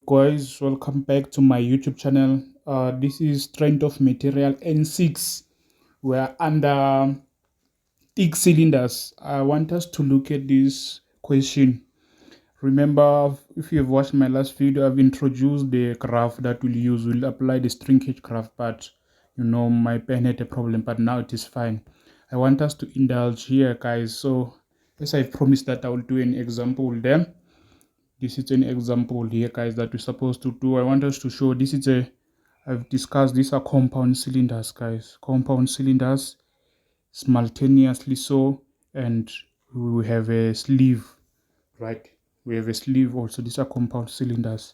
guys, welcome back to my YouTube channel. This is Strength of Material N6. We're under thick cylinders. I want us to look at this question. Remember, if you have watched my last video, I've introduced the graph that we'll use. We'll apply the string gauge graph, but my pen had a problem, but now it is fine. I want us to indulge here, guys. So as I promised that I will do an example there. This is an example here, guys, that we're supposed to do. I want us to show I've discussed these are compound cylinders, guys. Compound cylinders simultaneously so, and we have a sleeve, right? We have a sleeve also. These are compound cylinders.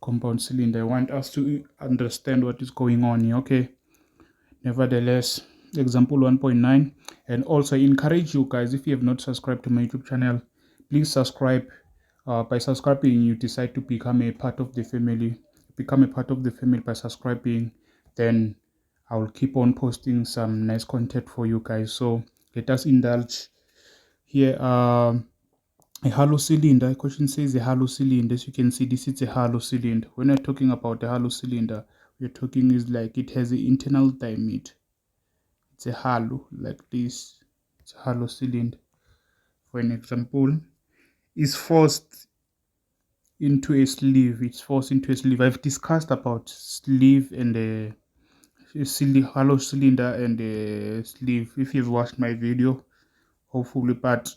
Compound cylinder. I want us to understand what is going on here, okay? Nevertheless, example 1.9. And also I encourage you guys, if you have not subscribed to my YouTube channel, please subscribe. By subscribing, you decide to become a part of the family. Become a part of the family by subscribing, then I will keep on posting some nice content for you guys. So let us indulge here. A hollow cylinder. Question says a hollow cylinder. As you can see, this is a hollow cylinder. When we're talking about a hollow cylinder, we're talking is like it has an internal diameter. It's a hollow like this. It's a hollow cylinder. For an example, is forced into a sleeve. It's forced into a sleeve. I've discussed about sleeve and the hollow cylinder and the sleeve if you've watched my video, hopefully. But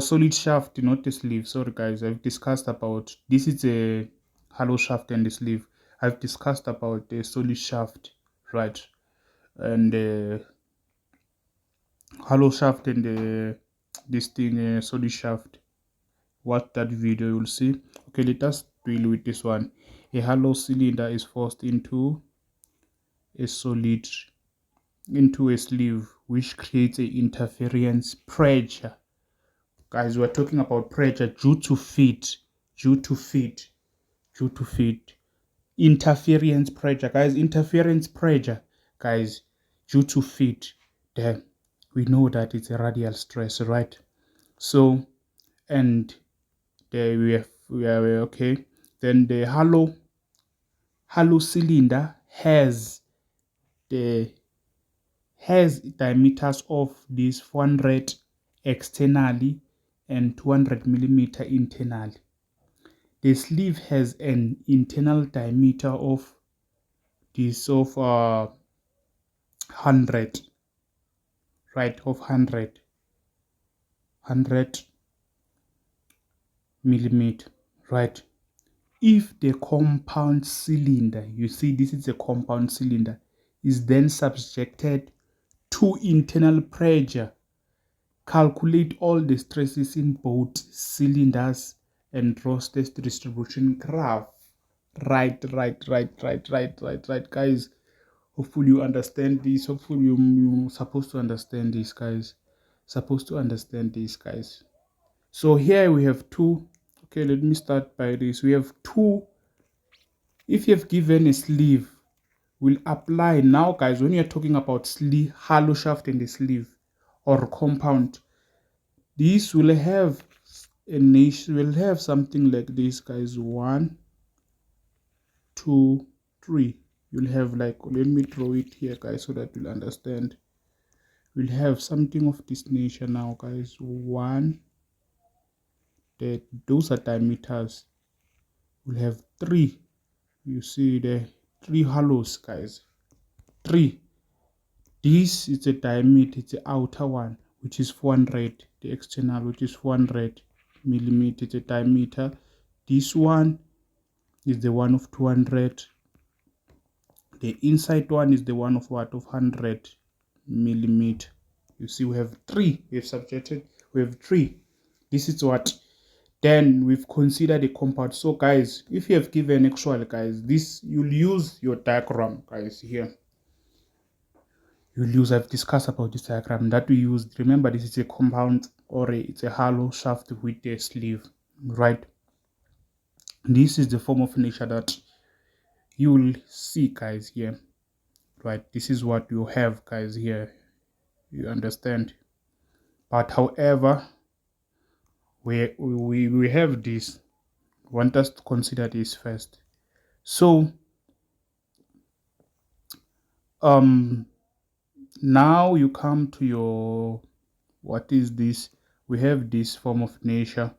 solid shaft, not the sleeve. Sorry guys, I've discussed about this is a hollow shaft and the sleeve. I've discussed about the solid shaft, right? And the hollow shaft and this thing, solid shaft. Watch that video, you'll see. Okay, let us deal with this one. A hollow cylinder is forced into a sleeve, which creates a interference pressure. Guys, we're talking about pressure due to feed. Interference pressure, guys. Interference pressure, guys, due to feed. Then we know that it's a radial stress, right? So, and there we are okay. Then the hollow cylinder has diameters of this 400 externally and 200 millimeter internally. The sleeve has an internal diameter of this of 100, right? Of 100 millimeter, right? If the compound cylinder, you see this is a compound cylinder, is then subjected to internal pressure, calculate all the stresses in both cylinders and draw stress distribution graph. Right, guys. Hopefully you understand this. Hopefully you're supposed to understand this, guys. So here we have two. Okay, let me start by this. We have two. If you have given a sleeve, we'll apply now, guys. When you're talking about sleeve, hollow shaft and the sleeve or compound, this will have will have something like this, guys. 1, 2, 3. You'll have like, let me draw it here, guys, so that you'll understand. We'll have something of this nature now, guys. 1, those are diameters. We'll have 3. You see the 3 hollows, guys. 3. This is a diameter, it's the outer one, which is 400. The external, which is 400 millimeter, the diameter. This one is the one of 200. The inside one is the one of what? Of 100 millimeter. You see, we have 3. We have 3. This is what. Then we've considered the compound. So guys, if you have given actual, guys, this you'll use your diagram, guys. Here I've discussed about this diagram that we used. Remember, this is a compound or it's a hollow shaft with a sleeve, right? This is the form of nature that you will see, guys, here, right? This is what you have, guys, here. You understand? But however, we have this, want us to consider this first. So now you come to your, what is this? We have this form of nature,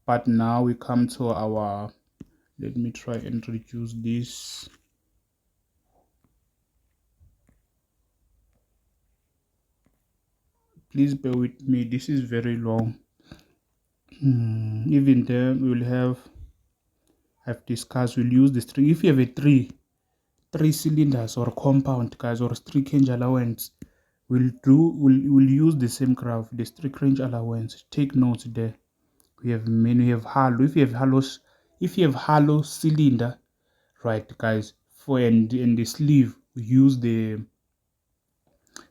but now we come to our, let me try and reduce this. Please bear with me, this is very long. Even then we will have, I've discussed, we'll use the string. If you have a three cylinders or compound, guys, or strict range allowance, we'll use the same graph, the strict range allowance. Take notes there. We have hollow. If you have hollow cylinder, right, guys, for and in the sleeve, we use the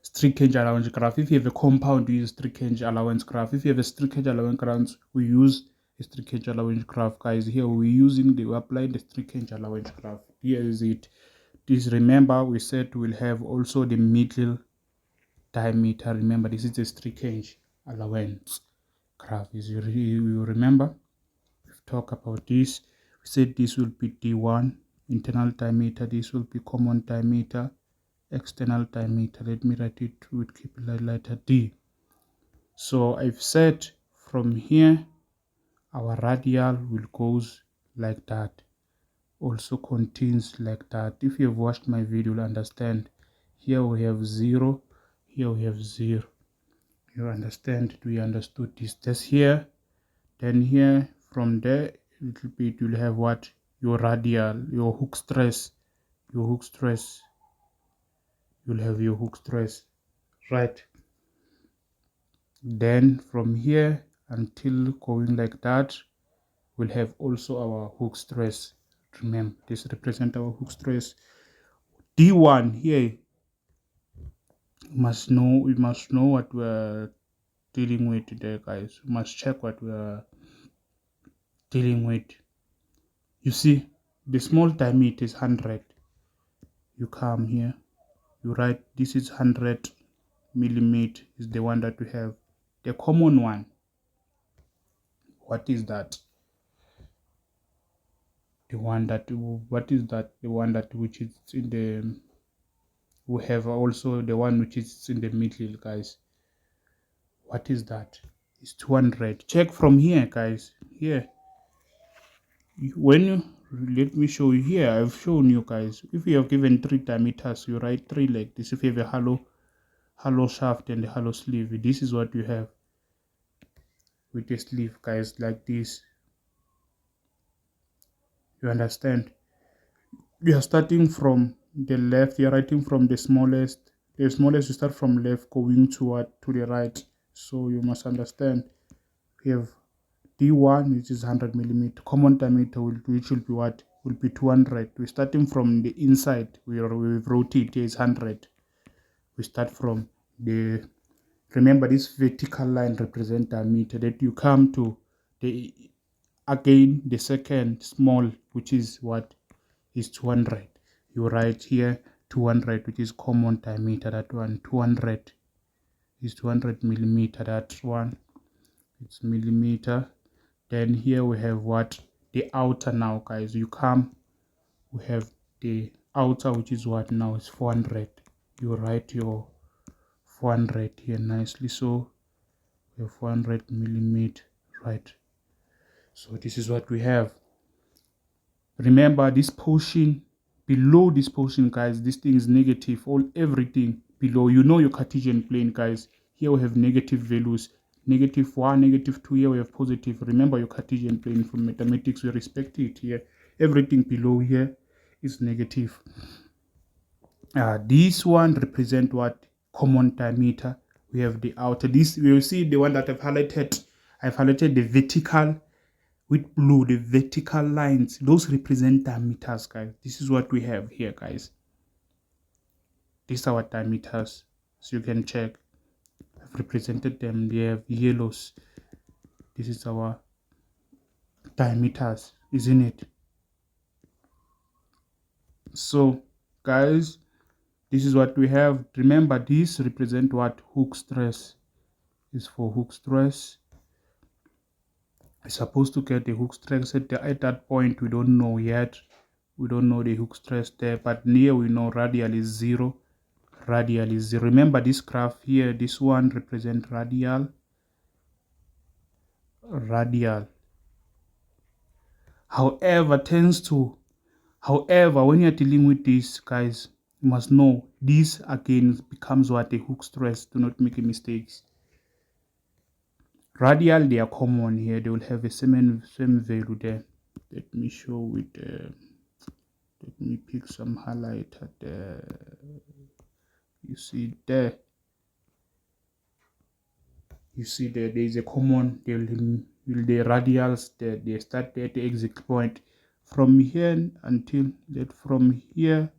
strict range allowance graph. If you have a compound, we use strict range allowance graph. If you have a strict range allowance graph, we use a strict range allowance graph, guys. Here we're applying the strict range allowance graph. Here is it. Please remember, we said we'll have also the middle diameter. Remember, this is the strict range allowance graph. You remember, we've talked about this. We said this will be D1 internal diameter, this will be common diameter, external diameter. Let me write it with capital letter D. So I've said from here our radial will goes like that, also contains like that. If you have watched my video, you'll understand. Here we have 0, here we have 0. You understand? We understood this. That's here, then here, from there little bit you'll have what, your radial, your hook stress, you'll have your hook stress, right? Then from here until going like that, we'll have also our hook stress. Remember, this represents our hook stress. D1 here, we must know what we're dealing with today, guys. We must check what we're dealing with. You see, the small diameter is 100. You come here, you write this is 100 millimeter, is the one that we have. The common one, what is that? What is that? The one that which is in the, we have also the one which is in the middle, guys. What is that? It's 200. Check from here, guys. Here, when you, let me show you here. I've shown you, guys. If you have given 3 diameters, you write 3 like this. If you have a hollow shaft and a hollow sleeve, this is what you have with the sleeve, guys, like this. You understand? You are starting from the left, you're writing from the smallest. You start from left going to the right. So you must understand, we have D1, which is 100 millimeter. Common diameter, which will be what? Will be 200. We're starting from the inside. We've wrote it here is 100. We start from the, remember this vertical line represents diameter. That you come to the, again, the second small, which is what? Is 200. You write here 200, which is common diameter. That one, 200 is 200 millimeter. That one, it's millimeter. Then here we have what? The outer now, guys. You come, we have the outer, which is what now? Is 400. You write your 400 here nicely. So we have 400 millimeter, right? So this is what we have. Remember this portion, below this portion, guys, this thing is negative. Everything below, you know your Cartesian plane, guys. Here we have negative values, -1, -2. Here we have positive. Remember your Cartesian plane from mathematics, we respect it here. Everything below here is negative. This one represent what? Common diameter. We have the outer. This, we will see the one that I've highlighted. I've highlighted the vertical with blue, the vertical lines. Those represent diameters, guys. This is what we have here, guys. These are our diameters, so you can check. I've represented them. They have yellows. This is our diameters, isn't it? So, guys, this is what we have. Remember, these represent what? Hook stress is for hook stress. We're supposed to get the hook stress at that point. We don't know yet. We don't know the hook stress there, but near we know radial is 0. Radial is 0. Remember this graph here, this one represents radial. Radial. However, when you're dealing with this, guys, you must know this again becomes what a hook stress. Do not make a mistake. Radial, they are common here. They will have a same value there. Let me show it. Let me pick some highlighter there. You see there. You see there is a common. The radials there. They start there at the exit point. From here until that, from here,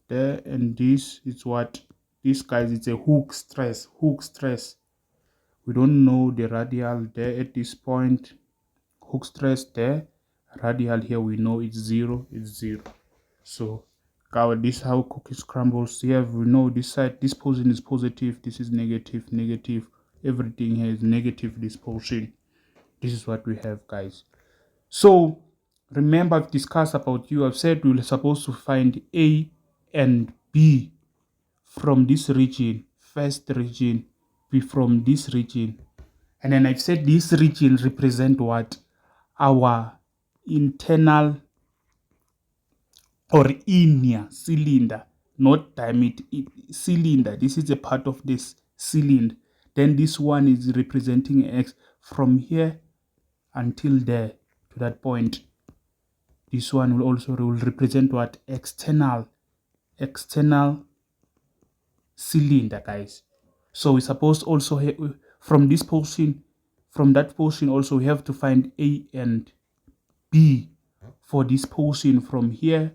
there, and this is what this, guys. It's a hook stress. Hook stress. We don't know the radial there at this point. Hook stress there. Radial here we know it's 0. It's 0. So this how cookies crumbles. Here we know this side, this portion is positive, this is negative, negative. Everything here is negative, this portion. This is what we have, guys. So remember, I've discussed about I've said we're supposed to find A and B from this region. First region, B from this region. And then I've said this region represent what? Our internal or inner cylinder, not diameter, cylinder. This is a part of this cylinder. Then this one is representing X from here until there to that point. This one will also represent what? External cylinder, guys. So we're supposed also from this portion, from that portion also we have to find A and B for this portion from here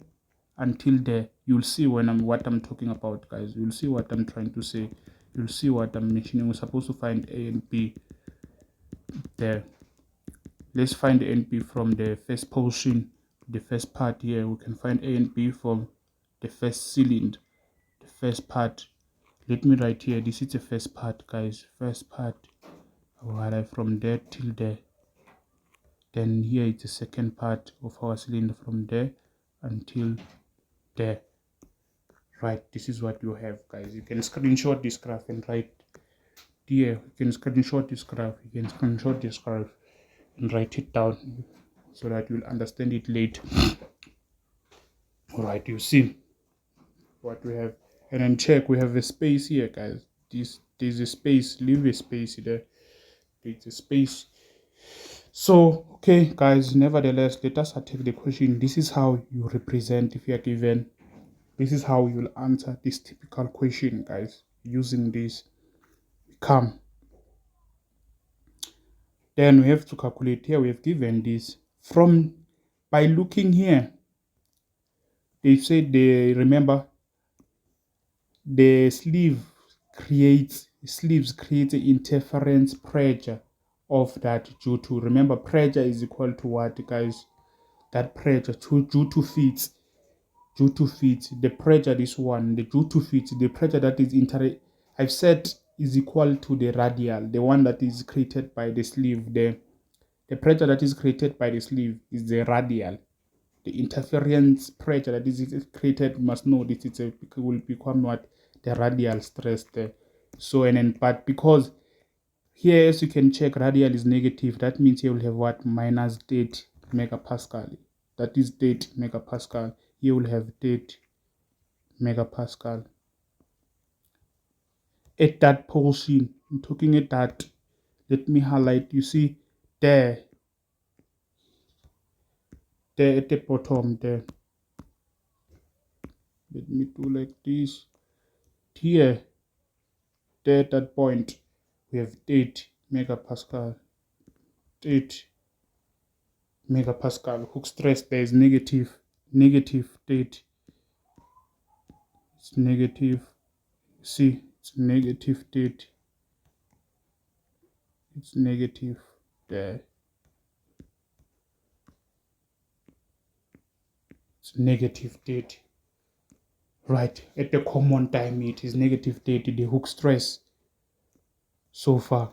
until there. You'll see what I'm talking about, guys. You'll see what I'm trying to say. You'll see what I'm mentioning. We're supposed to find A and B there. Let's find A and B from the first portion, the first part here. We can find A and B from the first cylinder, the first part. Let me write here. This is the first part, guys. First part. Alright, from there till there. Then here is the second part of our cylinder from there until there. Right, this is what you have, guys. You can screenshot this graph and write here. You can screenshot this graph. You can screenshot this graph and write it down so that you'll understand it later. All right, you see what we have, and then check. We have a space here, guys. There's a space. Leave a space there. There's a space. So okay, guys. Nevertheless, let us take the question. This is how you represent if you are given. This is how you'll answer this typical question, guys. Using this, come. Then we have to calculate here. We have given this by looking here. They said remember the sleeves creates an interference pressure of that due to, remember, pressure is equal to what, guys? That pressure due to feet. Due to feet, the pressure, this one, the due to feet, the pressure that is I've said is equal to the radial, the one that is created by the sleeve. The pressure that is created by the sleeve is the radial. The interference pressure that is created, must know this will become what? The radial stress there. So, and then, but because here, as you can check, radial is negative, that means you will have what? Minus 30 megapascal. That is 30 megapascal. You will have 30 megapascal. At that portion, I'm talking at that. Let me highlight. You see there at the bottom there. Let me do like this. Here, there at that point, we have 8 megapascal. 8 megapascal. Hook stress there is negative 8. It's negative. See, it's negative 8. It's negative there. It's negative 8. Right, at the common time it is negative 30, the hook stress so far.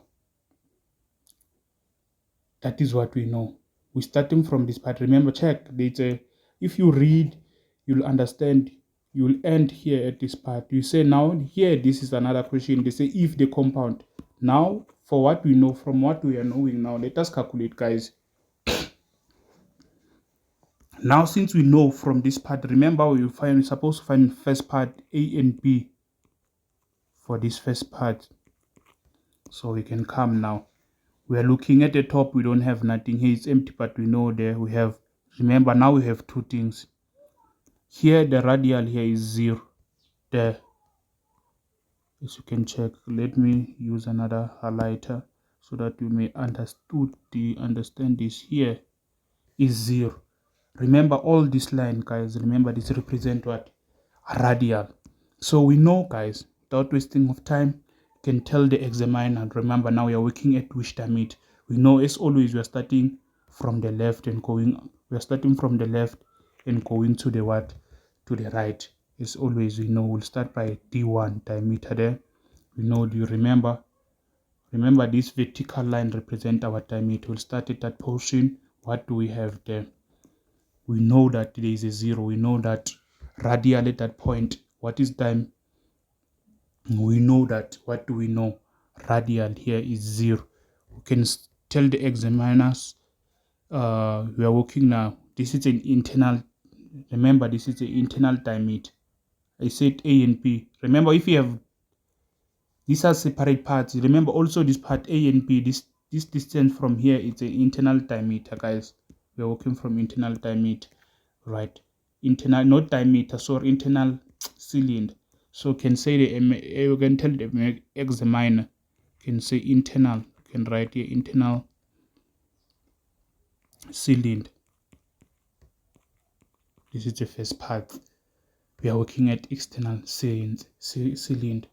That is what we know. We're starting from this part. Remember, check. If you read, you'll understand. You'll end here at this part. You say now here, this is another question. They say if the compound. Now, for what we know, from what we are knowing now, let us calculate, guys. Now, since we know from this part, remember we're supposed to find first part A and B for this first part. So we can come now. We are looking at the top, we don't have nothing here, it's empty, but we know there we have, remember now we have two things. Here the radial here is 0. There, as you can check, let me use another highlighter so that you may understand this. Here is 0. Remember all this line, guys, remember this represent what? Radial. So we know, guys, without wasting of time, can tell the examiner. Remember now we are working at which diameter. We know as always we are starting from the left and going, we are starting from the left and going to the what? To the right. As always we know we'll start by D1 diameter there. We know, do you remember? Remember this vertical line represent our diameter. We'll start at that portion. What do we have there? We know that there is a 0. We know that radial at that point. What is time? We know that. What do we know? Radial here is 0. We can tell the examiners we are working now. This is an internal. Remember, this is the internal diameter. I said A and B. Remember, if you have these are separate parts. Remember also this part A and B. This distance from here is the internal diameter, guys. We are working from internal diameter, right? Internal, not diameter, sorry, internal cylinder. So can say you can tell the examiner can say internal. Can write here internal cylinder. This is the first part. We are working at external cylinder.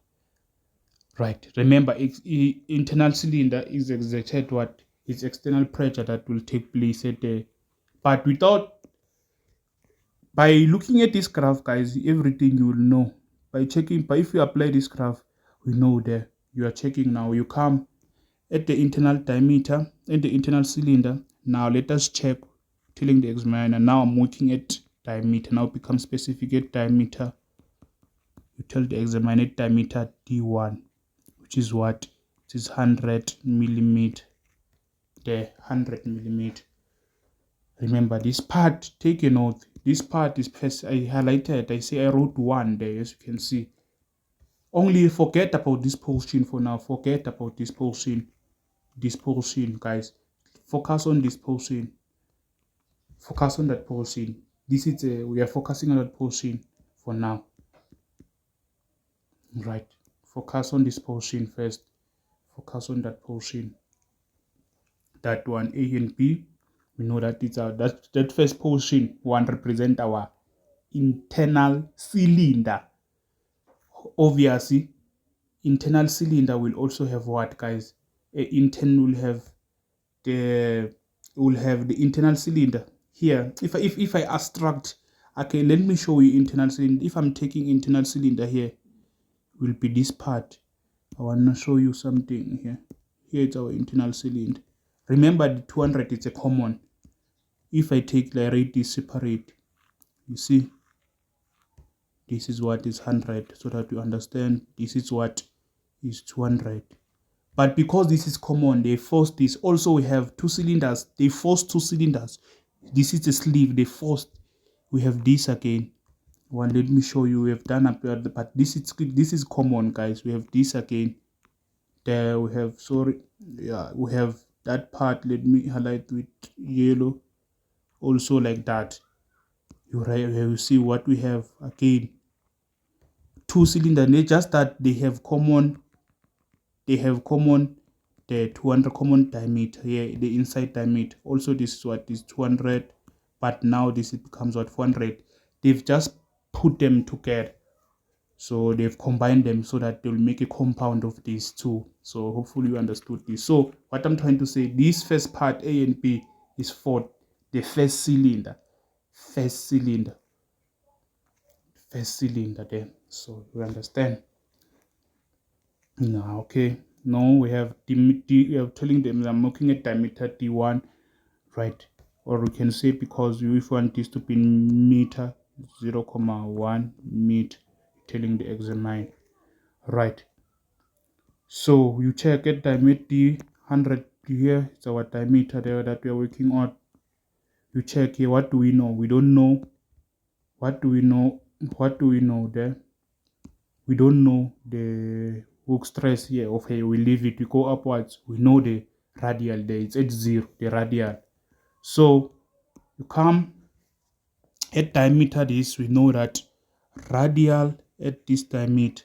Right. Remember, internal cylinder is exerted what? It's external pressure that will take place at the. But by looking at this graph, guys, everything you will know. By checking, but if you apply this graph, we know there. You are checking now. You come at the internal diameter and the internal cylinder. Now let us check. Telling the examiner. Now I'm working at diameter. Now become specific at diameter. You tell the examiner diameter D1. Which is what? It is 100 millimeter. The 100 millimeter. Remember this part, take a note. This part is first I highlighted. I say I wrote 1 there, as you can see. Only forget about this portion for now. Forget about this portion. This portion, guys. Focus on this portion. Focus on that portion. This is we are focusing on that portion for now. Right. Focus on this portion first. Focus on that portion. That one, A and B. We know that it's our that first portion one represent our internal cylinder. Obviously, internal cylinder will also have what, guys? Intern will have the internal cylinder here. If I abstract, okay, let me show you internal cylinder. If I'm taking internal cylinder here, will be this part. I want to show you something here. Here it's our internal cylinder. Remember the 200 is a common. If I take the rate is separate, you see, this is what is 100, so that you understand this is what is 200. But because this is common, they force this. Also, we have 2 cylinders. They force 2 cylinders. This is the sleeve. They forced. We have this again. One, let me show you. We have done up here, but this is common, guys. We have this again. There we have, sorry, yeah, we have that part. Let me highlight with yellow. Also like that. You see what we have again. 2 cylinder. Just that they have common. The 200 common diameter here, the inside diameter. Also this is what is 200, but now this becomes what 400. They've just put them together, so they've combined them so that they'll make a compound of these two. So hopefully you understood this. So what I'm trying to say, this first part A and B is for the first cylinder there. So you understand now. Okay, No, we have we are telling them I'm looking at diameter D1, right? Or we can say, because if we want this to be meter, 0.1 meter, telling the examine, right? So you check at diameter D100 here. It's our diameter there that we are working on. You check here. What do we know? We don't know. What do we know? What do we know there? We don't know the hook stress here. Okay, we leave it. We go upwards. We know the radial there. It's at 0, the radial. So you come at diameter this. We know that radial at this diameter,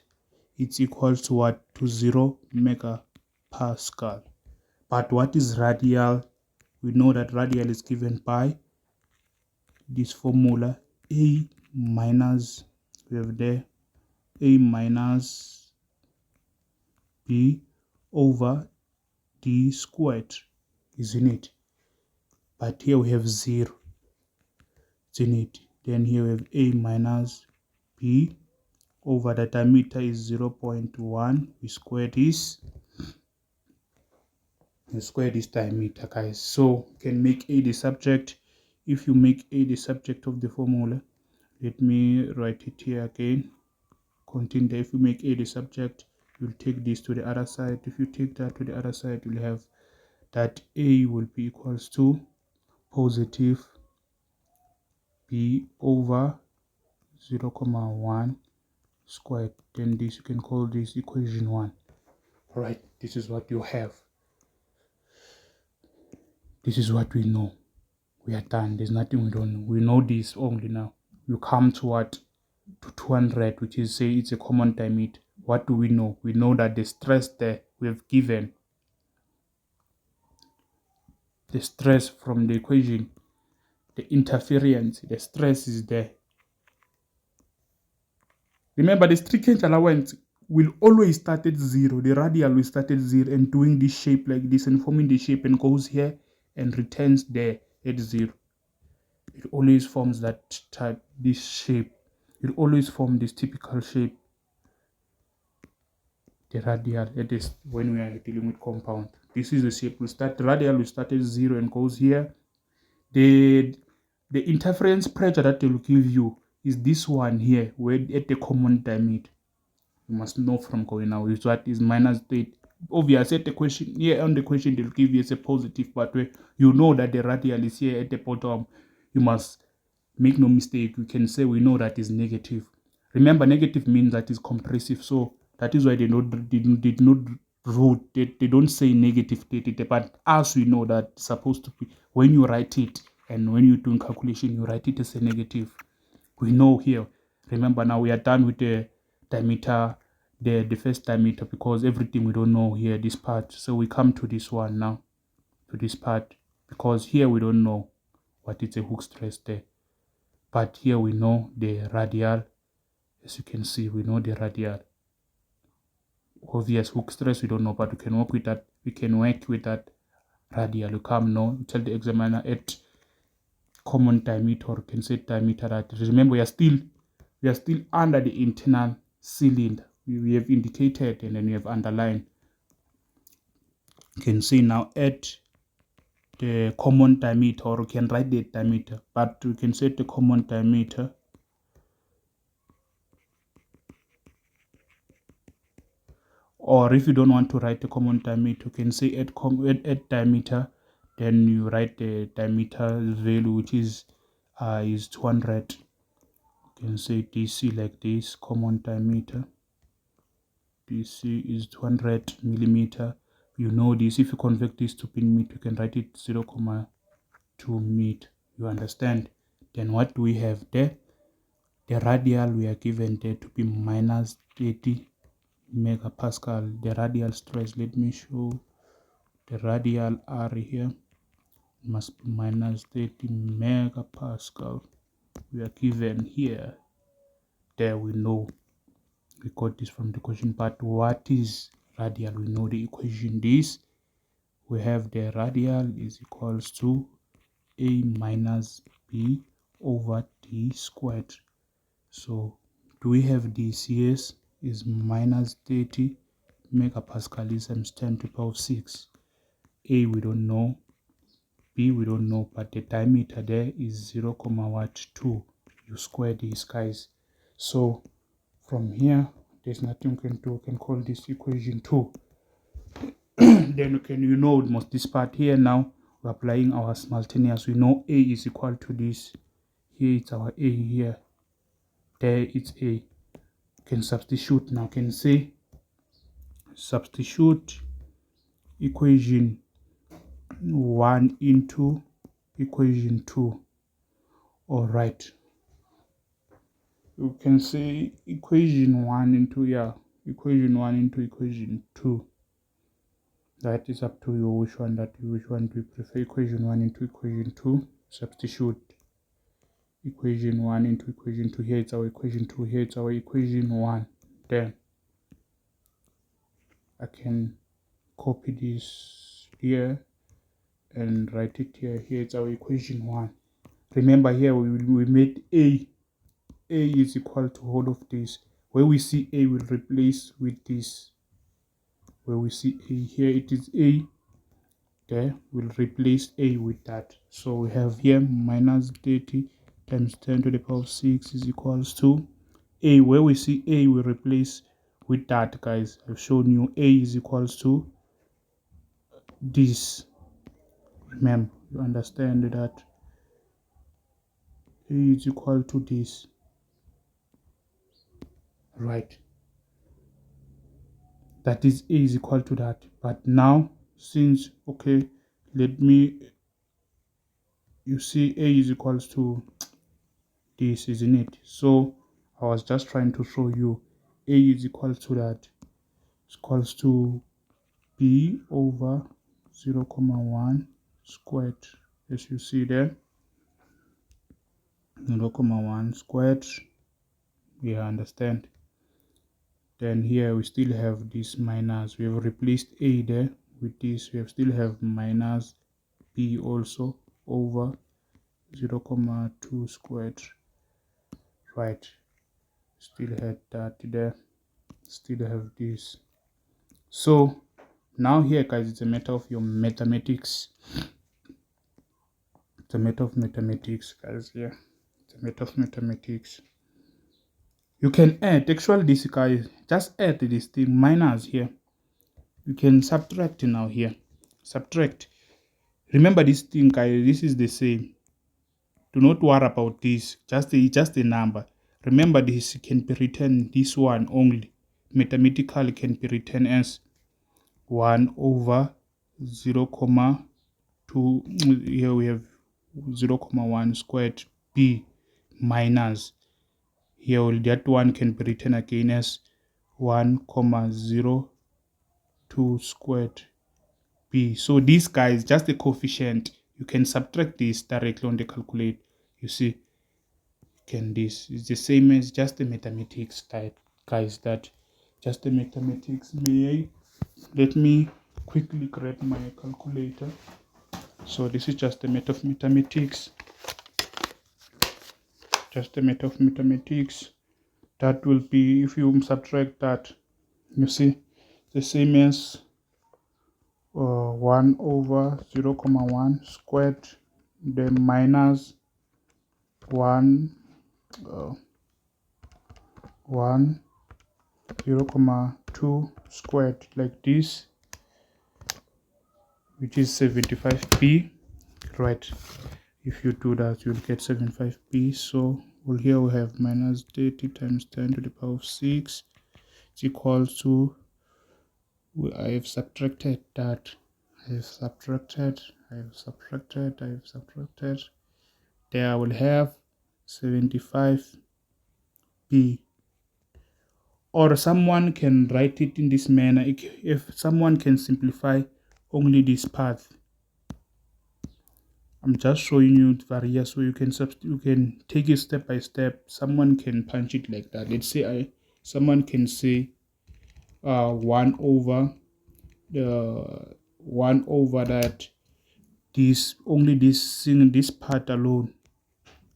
it's equal to what? To 0 megapascal. But what is radial? We know that radial is given by this formula, A minus, we have there, A minus B over D squared, isn't it? But here we have 0, isn't it? Then here we have A minus B over the diameter is 0.1. We square this. We square this diameter, guys. So you can make A the subject. If you make A the subject of the formula, let me write it here again. Continue. If you make A the subject, you'll take this to the other side. If you take that to the other side, you'll have that A will be equals to positive B over 0.1 squared. Then this, you can call this equation 1. All right, this is what you have. This is what we know. We are done. There's nothing we don't know. We know this only now. You come to what? To 200, which is, say, it's a common diameter. What do we know? We know that the stress there we have given, the stress from the equation, the interference, the stress is there. Remember, the streakage allowance will always start at 0. The radial will start at 0 and doing this shape like this and forming the shape and goes here and returns there at 0. It always forms that type, this shape. It always forms this typical shape. The radial, it is when we are dealing with compound. This is the shape. The radial will start at 0 and goes here. The interference pressure that they will give you is this one here, where at the common diameter. You must know from going now is what is minus 30. Obviously, at the question here on the question they'll give you as a positive, but where you know that the radial is here at the bottom, you must make no mistake. You can say we know that is negative. Remember, negative means that is compressive, so that is why they did not wrote they don't say negative 30, but as we know that it's supposed to be, when you write it and when you're doing calculation, you write it as a negative. We know here. Remember, now we are done with the diameter, the first diameter, because everything we don't know here, this part. So we come to this one now, to this part, because here we don't know what is a hook stress there. But here we know the radial. As you can see, we know the radial. Obvious hook stress we don't know, but we can work with that. We can work with that radial. You come now, you tell the examiner at common diameter, or can say diameter that. Remember, we are still under the internal cylinder. We have indicated and then we have underlined. You can see now at the common diameter, or you can write the diameter, but we can set the common diameter. Or if you don't want to write the common diameter, you can say at diameter, then you write the diameter value, which is 200. You can say DC like this, common diameter. DC is 200 millimeter. You know this. If you convert this to pin meter, you can write it 0.2 meter. You understand? Then what do we have there? The radial we are given there to be minus 30 megapascal. The radial stress, let me show the radial R here, must be minus 30 megapascal. We are given here. There we know. We got this from the equation. But what is radial? We know the equation. This we have the radial is equals to A minus B over D squared. So do we have this? Yes, is minus 30 megapascal is times 10 to the power of 6. A we don't know, B we don't know, but the diameter there is 0, what 2. You square these guys. So from here, there's nothing we can do. We can call this equation 2. Then we can, almost this part here now, we're applying our simultaneous. We know A is equal to this. Here it's our A here. There it's A. You can substitute now. Can say substitute equation 1 into equation 2. All right. You can say equation 1 into equation 1 into equation 2. That is up to you which one do you prefer. Equation 1 into equation 2. Substitute equation 1 into equation 2. Here it's our equation 2. Here it's our equation 1. Then I can copy this here and write it here. Here it's our equation 1. Remember here we made A is equal to all of this. Where we see A will replace with this. Where we see A here, it is A. There we'll replace A with that. So we have here minus 30 times 10 to the power of 6 is equals to A. Where we see A we replace with that, guys. I've shown you A is equals to this. Remember, you understand that A is equal to this, right? That is A is equal to that. But now, since, okay, you see A is equals to this, isn't it? So I was just trying to show you A is equal to that. It's equals to B over 0, 1 squared, as you see there. 0, 1 squared. Yeah, understand. Then here we still have this minus. We have replaced A there with this. We still have minus B also over 0, 2 squared. Right. Still had that there. Still have this. So now here, guys, it's a matter of your mathematics. It's a matter of mathematics, guys. Yeah, it's a matter of mathematics. You can add, actually this, guys, just add this thing minus here. You can subtract now here. Subtract. Remember this thing, guys, this is the same. Do not worry about this. Just a number. Remember this can be written, this one only. Mathematically can be written as 1 over 0, 2. Here we have 0, 1 squared B minus. Here that one can be written again as 1, 0, 2 squared B. So this, guys, just a coefficient. You can subtract this directly on the calculator. You see, this is the same as just the mathematics type, guys. That just the mathematics. Let me quickly grab my calculator. So this is just the method of mathematics. Just the method of mathematics. That will be, if you subtract that, you see, the same as 1 over 0, 1 squared, then minus 1 0, 2 squared, like this, which is 75p, right? If you do that, you'll get 75p. So here we have minus 30 times 10 to the power of 6. It's equal to, I have subtracted that. I have subtracted. There I will have 75p. Or someone can write it in this manner. If someone can simplify only this part, I'm just showing you various way you can take it step by step. Someone can punch it like that. Let's say someone can say 1 over that, this only this part alone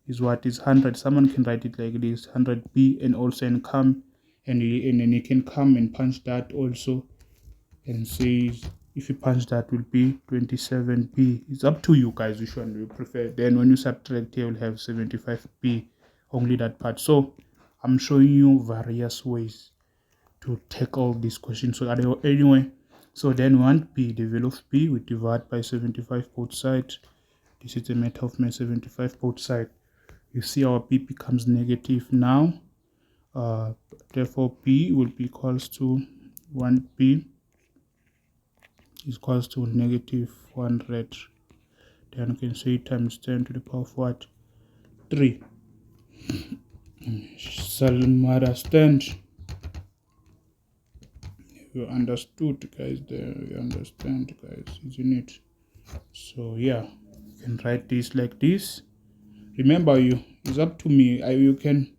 is what is 100. Someone can write it like this, 100p, and also and then you can come and punch that also and says if you punch that will be 27p. It's up to you guys which one you prefer. Then when you subtract here, you'll have 75p, only that part. So I'm showing you various ways to tackle this question. So anyway, so then we want p, the value of p, we divide by 75 both sides. This is the method of my 75 both sides. You see our p becomes negative now. Therefore p will be equals to 1p is equals to negative 100. Then you can say times 10 to the power of what? 3. Shall understand? You understood, guys. There, you understand, guys, isn't it? So yeah, you can write this like this. Remember, it's up to me. You can,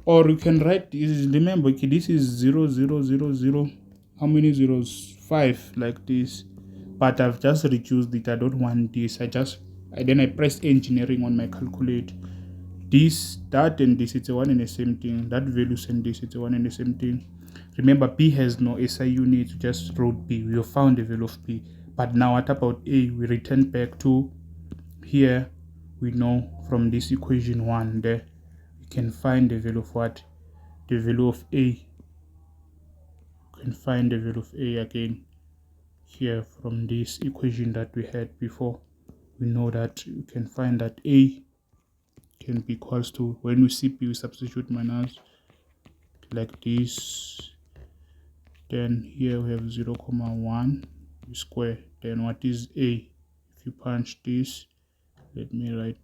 or you can write this. Remember, okay, this is 0 0 0 0. How many zeros? 5, like this. But I've just reduced it. I don't want this. Then I press engineering on my calculator. This, that, and this, it's a one and the same thing. That values and this, it's a one and the same thing. Remember, p has no SI unit. Just wrote p. We found the value of p. But now what about a? We return back to here. We know from this equation 1 there, we can find the value of what? The value of a. We can find the value of a again here from this equation that we had before. We know that you can find that a can be equals to, when we see p, we substitute minus like this. Then here we have 0, 1 square. Then what is a? If you punch this, let me write,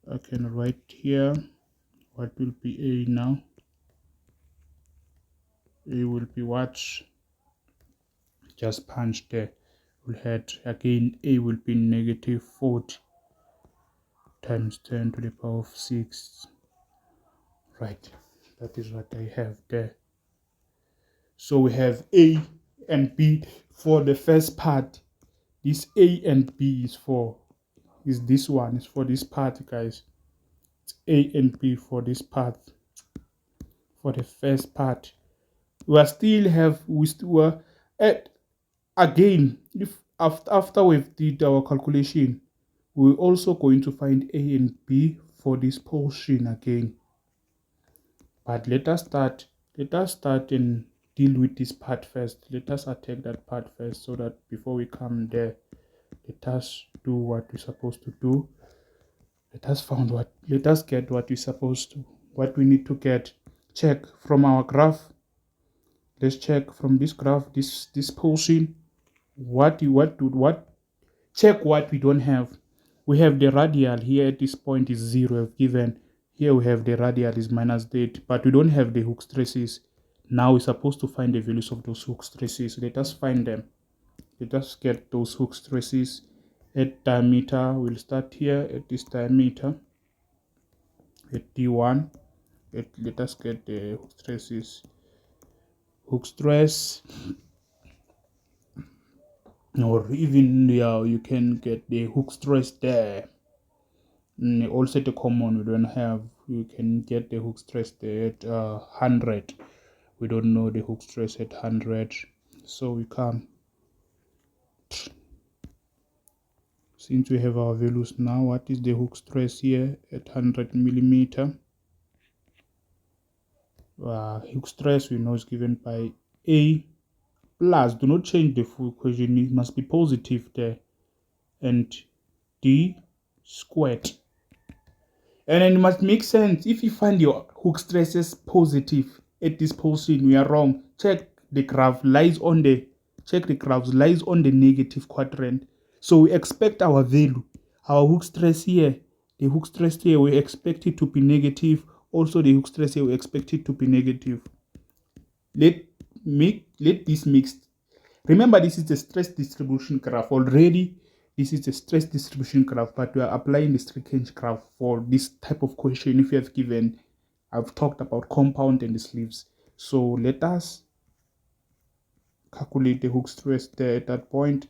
I can write here what will be a now. A will be what? Just punch there. We'll have again a will be negative 40 times 10 to the power of 6. Right, that is what I have there. So we have a and b for the first part. This a and b is this one, is for this part, guys. It's a and b for this part, for the first part. We were at, again, if after we've did our calculation, we're also going to find a and b for this portion again. But let us start and deal with this part first. Let us attack that part first, so that before we come there, let us do what we're supposed to do. Let us get what we're supposed to, what we need to get. Check from our graph. Let's check from this graph, this portion, check what we don't have. We have the radial here at this point is 0 given. Here we have the radial is minus 8, but we don't have the hook stresses. Now we're supposed to find the values of those hook stresses. Let us find them. Let us get those hook stresses. At diameter, we'll start here at this diameter at D1. Let us get the hook stresses. Hook stress, or even you can get the hook stress there. Also the common we don't have, you can get the hook stress there at 100. We don't know the hook stress at 100, so we come, since we have our values now, what is the hook stress here at 100 millimeter? Hook stress we know is given by a plus, do not change the full equation, it must be positive there, and d squared. And then it must make sense. If you find your hook stresses positive at this portion, we are wrong. Check the graph lies on the negative quadrant. So we expect our value, our hook stress here, the hook stress here, we expect it to be negative. Also the hook stress here, we expect it to be negative. Let this mix. Remember, this is the stress distribution graph already. This is the stress distribution graph, but we are applying the Strickland graph for this type of question. If you have given, I've talked about compound and the sleeves. So let us calculate the hook stress there at that point.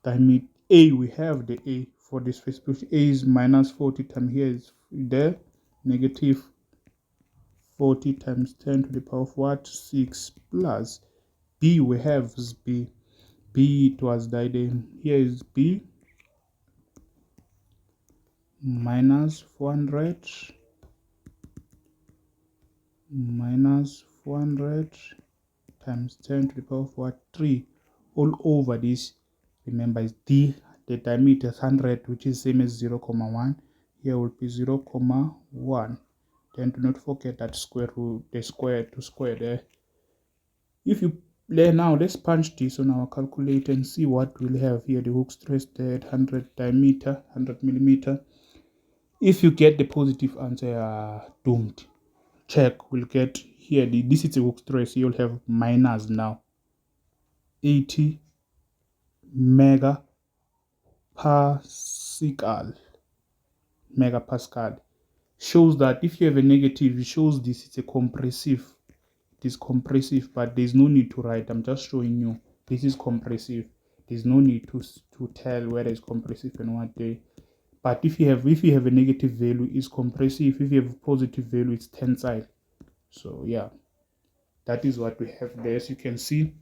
Diameter A, we have the A for this first position. A is minus 40 times here is there, negative 40 times 10 to the power of what? 6 plus B we have is B. B, it was the idea. Here is B minus 400 minus 400 times 10 to the power of what? 3 all over this. Remember, is D, the diameter is 100, which is same as 0, 0,1. Here will be 0, 0,1. Then do not forget that square root, the square to square there. If you now, let's punch this on our calculator and see what we'll have here. The hook stress there at 100 diameter, 100 millimeter. If you get the positive answer, you are doomed. Check, we'll get here, this is the hook stress. You'll have minus now 80 megapascal. Shows that if you have a negative, it shows this it's a compressive. It is compressive, but there's no need to write. I'm just showing you this is compressive. There's no need to tell whether it's compressive and what day. But if you have a negative value, it's compressive. If you have a positive value, it's tensile. So yeah, that is what we have there, as you can see.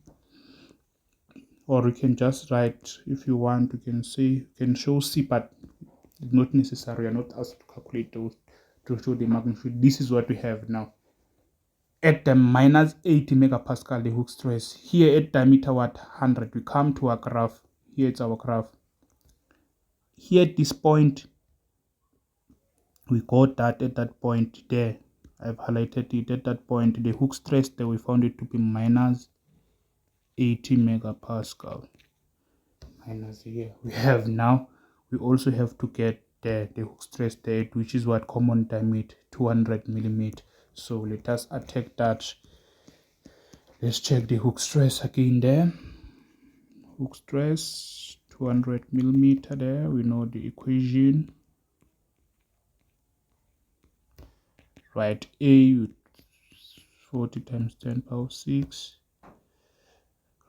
Or you can just write, if you want, you can say, you can show C, but it's not necessary. You're not asked to calculate those to show the magnitude. This is what we have now. At the minus 80 megapascal, the hook stress. Here at diameter 100, we come to our graph. Here it's our graph. Here at this point, we got that at that point there. I've highlighted it at that point. The hook stress there, we found it to be minus 80 megapascal. Minus here. We have now, we also have to get the hook stress there, which is what common diameter, 200 millimeter. So let us attack that. Let's check the hook stress again there. Hook stress 200 millimeter there. We know the equation, right? A 40 times 10 power 6,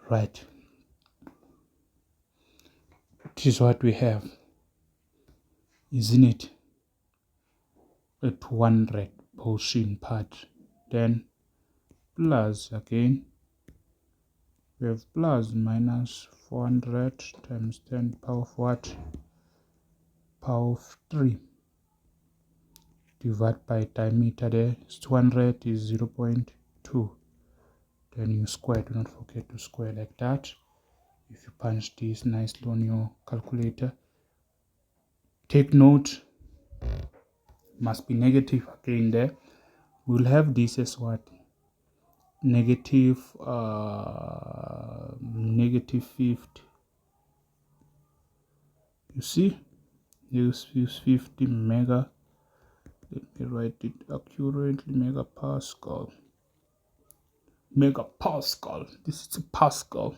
right? This is what we have, isn't it? A 200 portion part, then plus again, we have plus minus 400 times 10 power of what? Power of 3. Divide by diameter there, 200 is 0.2. Then you square, do not forget to square like that. If you punch this nicely on your calculator, take note, must be negative again there. We'll have this as what? Negative 50. You see, use 50 mega. Let me write it accurately. Megapascal. This is a pascal.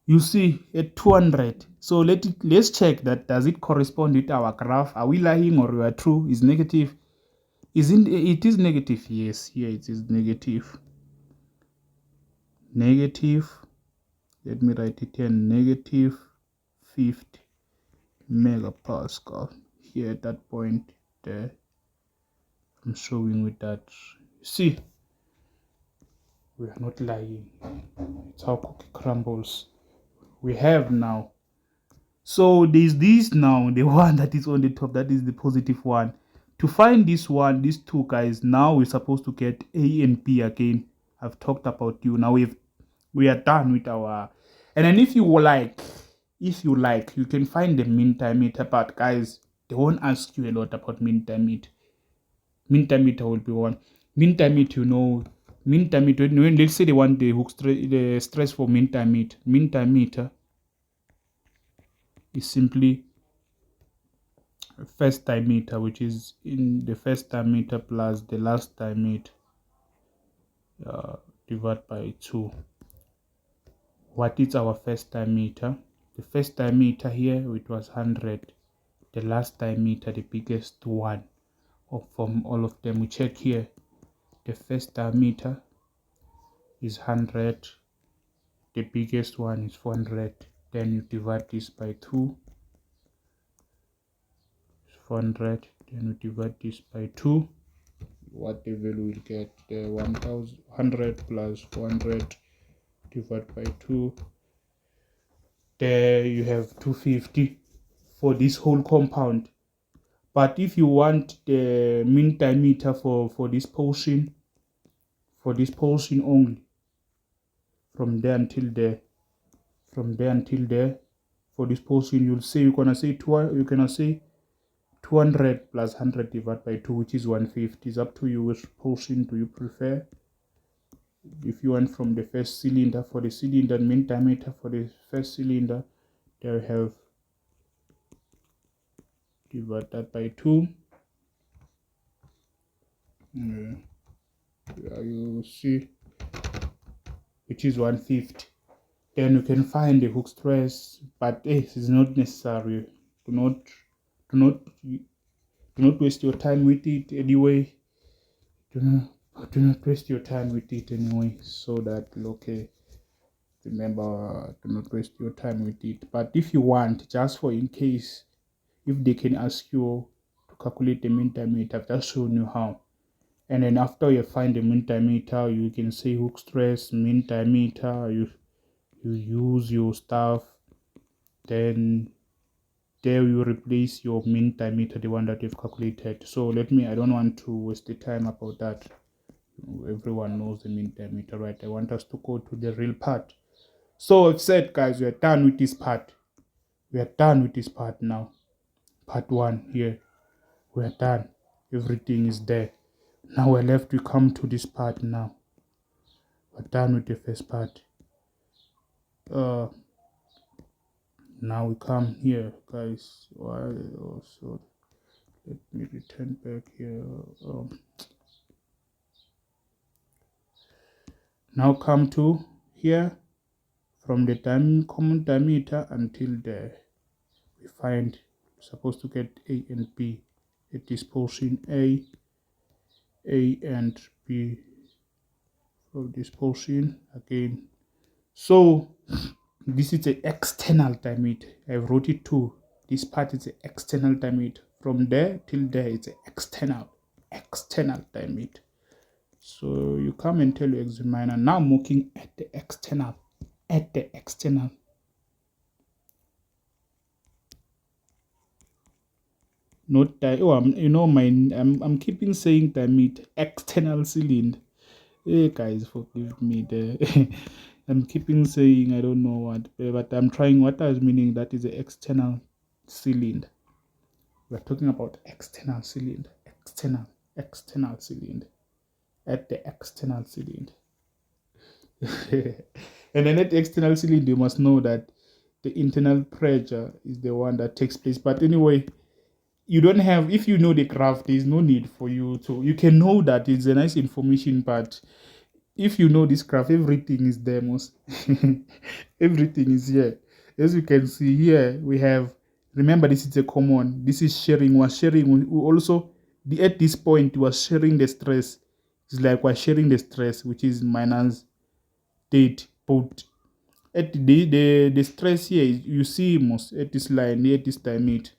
You see at 200. So let's check that. Does it correspond with our graph? Are we lying or we are true? Is negative? It is negative? Yes, here it is negative. Negative. Let me write it here. Negative 50 megapascal. Here at that point there, I'm showing with that. You see, we are not lying. It's how cookie crumbles. We have now. So there's this now, the one that is on the top, that is the positive one. To find this one, these two guys, now we're supposed to get A and B again. I've talked about you. Now we are done with our, and then if you like, you can find the mean diameter, but guys, they won't ask you a lot about mean diameter. Mean diameter will be one. Mean diameter, mean diameter, when let's say they want the hook stress, the stress for mean diameter is simply first diameter, which is in the first diameter plus the last diameter divided by 2. What is our first diameter? The first diameter here, it was 100. The last diameter, the biggest one from all of them. We check here. The first diameter is 100. The biggest one is 400. Then you divide this by 2. 400. Then you divide this by 2. What the value will get? The 100 plus 400 divided by 2. There you have 250 for this whole compound. But if you want the mean diameter for this portion only, from there until there, for this portion, you're gonna say 200 plus 100 divided by 2, which is 150. It's up to you which portion do you prefer. If you want from the first cylinder, for the cylinder mean diameter for the first cylinder, there you have divide that by 2. You see, which is 150. Then you can find the hook stress, but it is not necessary. Do not waste your time with it anyway. Do not waste your time with it anyway. So that okay. Remember, do not waste your time with it. But if you want, just for in case, if they can ask you to calculate the mean diameter, I've just shown you how. And then after you find the mean diameter, you can say hook stress, mean diameter, you use your stuff, then there you replace your mean diameter, the one that you've calculated. So I don't want to waste the time about that. Everyone knows the mean diameter, right? I want us to go to the real part. So I've said, guys, we are done with this part. We are done with this part now. Part 1 here. We are done. Everything is there. Now we're left to come to this part now. We're done with the first part. Now we come here, guys. Why also? Let me return back here. Now come to here. From the common diameter until there, we find we're supposed to get A and B at this portion. A and B for this portion again. So this is the external diameter. I wrote it too. This part is the external diameter. From there till there it's the external diameter. So you come and tell your examiner, now I'm looking at the external. Not that. Oh, I'm keeping saying diameter, external cylinder. Hey guys, forgive me there. I'm keeping saying I don't know what, but I'm trying. What I was meaning, that is the external cylinder. We're talking about external cylinder, external cylinder, at the external cylinder. And then at the external cylinder, you must know that the internal pressure is the one that takes place. But anyway, you don't have, if you know the graph, there is no need for you to, you can know that it's a nice information, but if you know this graph, everything is there, most everything is here. As you can see here, we have, remember this is a common, this is sharing, we also, at this point we are sharing the stress. It's like we're sharing the stress, which is minus date both. At the stress here, you see most at this line, at this diameter,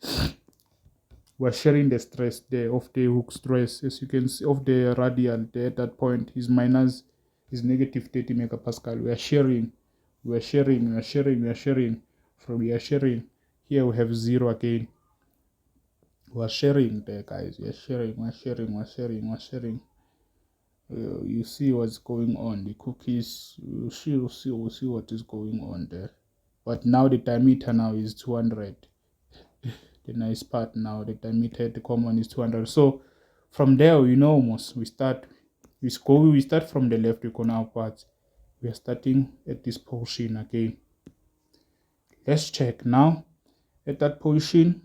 we're sharing the stress there of the hook stress. As you can see, of the radial there at that point is negative 30 megapascal. We are sharing. Here we have 0 again. We are sharing there, guys. We're sharing. You see what's going on. The cookies, we'll see what is going on there. But now the diameter now is 200. The nice part now, the diameter, the common is 200. So from there, we start from the left, we go upwards. We are starting at this portion again. Let's check now. At that portion,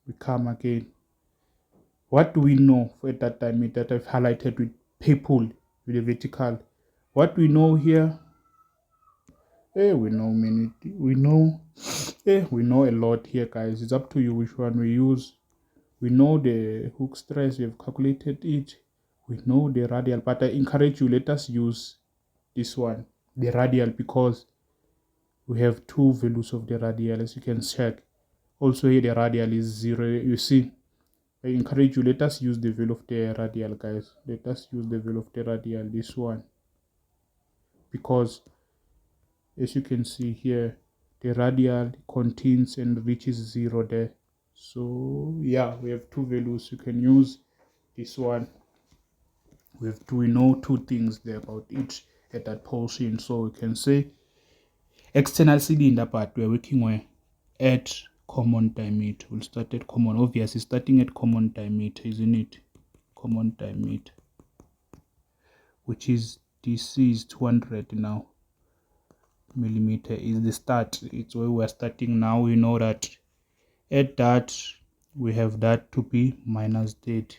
we come again. What do we know for that diameter that I've highlighted with purple, with the vertical? What we know here, we know a lot here, guys. It's up to you which one we use. We know the hook stress, we have calculated it. We know the radial, but I encourage you, let us use this one, the radial, because we have 2 values of the radial, as you can check. Also here the radial is 0. You see, I encourage you, let us use the value of the radial, guys. Let us use the value of the radial, this one, because As you can see here, the radial contains and reaches 0 there. So yeah, we have two values. You can use this one. We know two things there about each at that portion. So we can say external cylinder part we're working with at common diameter. We'll start at common, obviously starting at common diameter, isn't it? Common diameter, which is this is 200 now. Millimeter is the start. It's where we're starting now. We know that at that we have that to be minus that,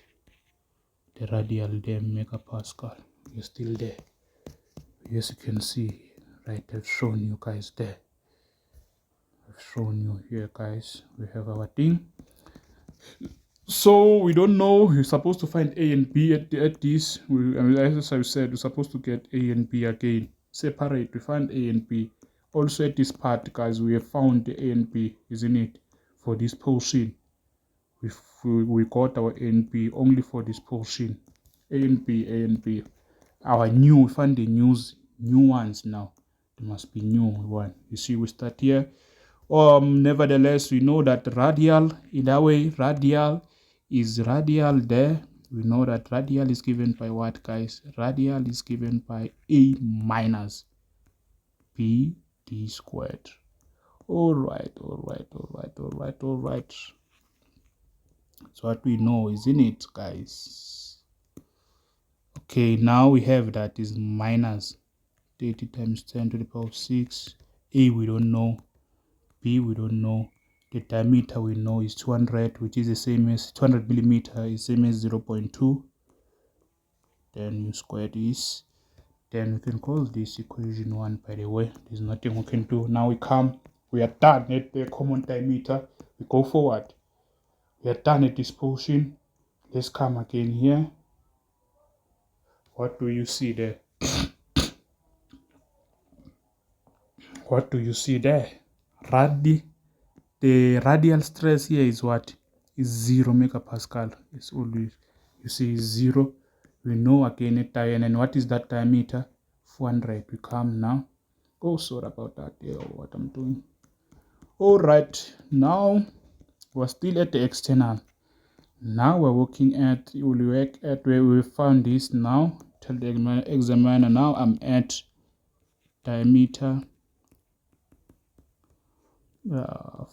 the radial there, megapascal. You're still there. Yes, you can see, right? I've shown you guys there. I've shown you here, guys. We have our thing. So we don't know. You're supposed to find A and B at this. As I said, we're supposed to get A and B again. Separate. We find A and B. Also at this part, guys, we have found the A and B, isn't it? For this portion, we got our A and B only for this portion. A and B, A and B. Our new, we find the new ones now. There must be new one. You see, we start here. Nevertheless, we know that radial, in that way, radial is radial there. We know that radial is given by what, guys? Radial is given by A minus B D squared. All right. That's what we know, isn't it, guys? Okay, now we have that is minus 30 times 10 to the power of 6. A we don't know. B we don't know. The diameter we know is 200, which is the same as 200 millimeter is same as 0.2. Then you square this. Then we can call this equation 1. By the way, there's nothing we can do. Now we are done at the common diameter. We go forward. We are done at this portion. Let's come again here. What do you see there? What do you see there? The radial stress here is what? Is 0 megapascal. It's always, you see, 0. We know again at diameter. And what is that diameter? 400. We come now. Oh, sorry about that. Yeah, what I'm doing. All right. Now we're still at the external. Now we're working at, we'll work at where we found this now. Tell the examiner now I'm at diameter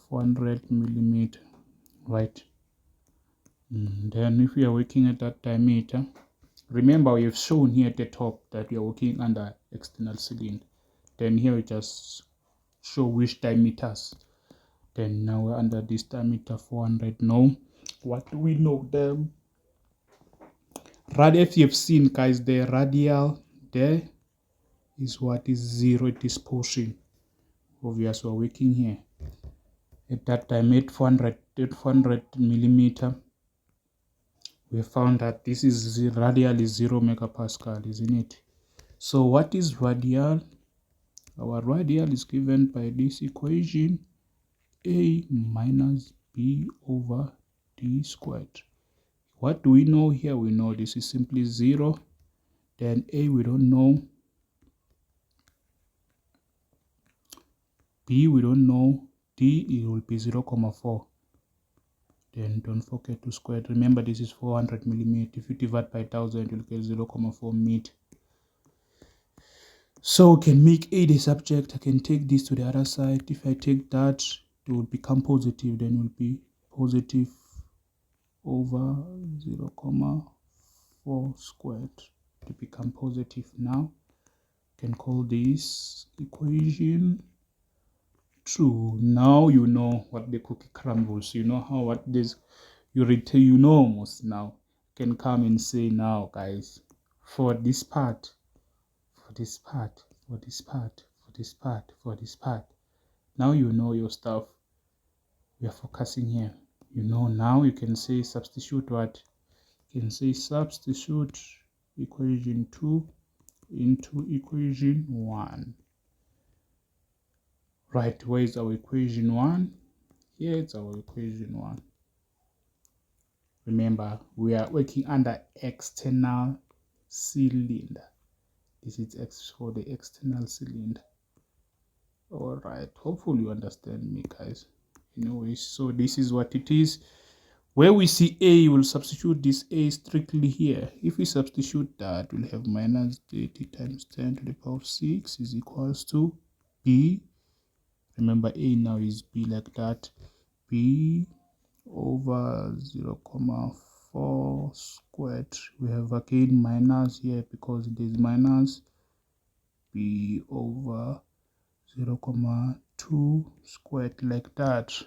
400 millimeter, right? Then if we are working at that diameter, remember we have shown here at the top that we are working under external cylinder. Then here we just show which diameters. Then now we're under this diameter 400. Now what do we know? The radial, if you've seen, guys, the radial there is what is 0 at this portion. Obviously we're working here at that time at 400 millimeter. We found that this is radial is 0 megapascal, isn't it? So what is radial? Our radial is given by this equation, A minus B over D squared. What do we know here? We know this is simply 0. Then A we don't know. B we don't know. D it will be 0.4. Then don't forget to square it. Remember this is 400 millimeter. If you divide by 1000, you'll get 0.4 meter. So we can make A the subject. I can take this to the other side. If I take that, it will become positive. Then it will be positive over 0.4 squared to become positive. Now you can call this equation 2. Now you know what the cookie crumbles. You know how what this you know almost now. You can come and say now, guys, for this part, for this part, for this part, for this part, for this part. Now you know your stuff. We are focusing here. You know now you can say substitute what? You can say substitute equation 2 into equation 1. Right, where is our equation 1? Here it's our equation 1. Remember, we are working under external cylinder. This is X for the external cylinder. All right, hopefully you understand me, guys. Anyways, so this is what it is. Where we see a, we'll substitute this a strictly here. If we substitute that, we'll have minus 30 times 10 to the power of 6 is equals to b. Remember, a now is b like that. B over 0, 0.4 squared. We have again minus here because it is minus. B over 0, 0.2 squared like that.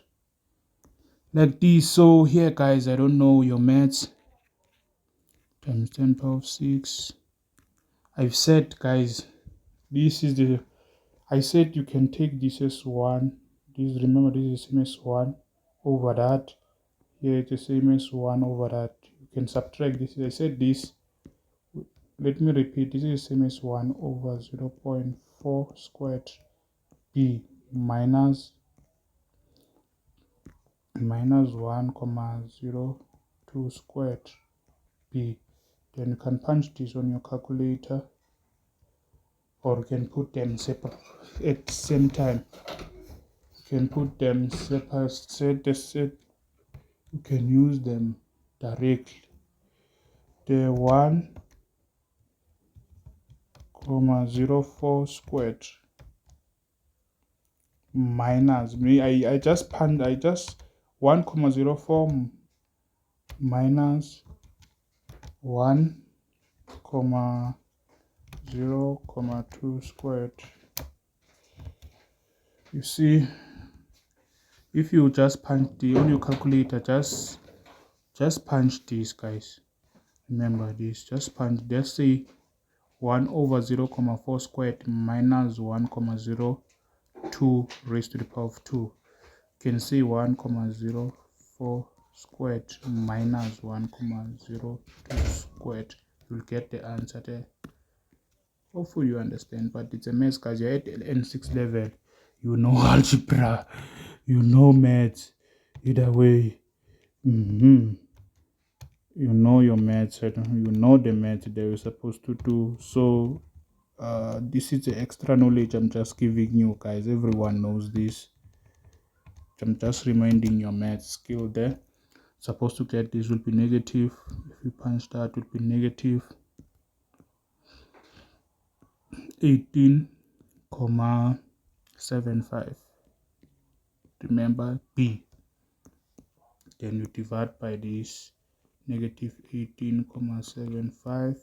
Like this. So here, guys, I don't know your maths. Times 10 power of 6. I've said, guys, this is the, I said you can take this as 1. This, remember, this is the same as 1 over that. Here it's the same as 1 over that. You can subtract this. I said this. Let me repeat. This is the same as 1 over 0 0.4 squared b minus 1, 0.02 squared b. Then you can punch this on your calculator, or you can put them separate at the same time. You can put them separate. You can use them directly. The 1,04 squared minus me. I just 1,04 minus 1,0,2 squared. You see, if you just punch the on your calculator, just punch this, guys. Remember this, just punch. Let's say 1 over 0, 0.4 squared minus 1,0,2 raised to the power of 2. You can say 1,04 squared minus 1,02 squared. You'll get the answer there. Hopefully you understand, but it's a mess, guys. You're at N6 level. You know algebra, you know maths. Either way, you know your maths, you know the maths that you're supposed to do. So this is the extra knowledge I'm just giving you, guys. Everyone knows this. I'm just reminding your math skill there. Supposed to get this will be negative. If you punch that, will be negative 18,75. Remember b. Then you divide by this negative 18,75,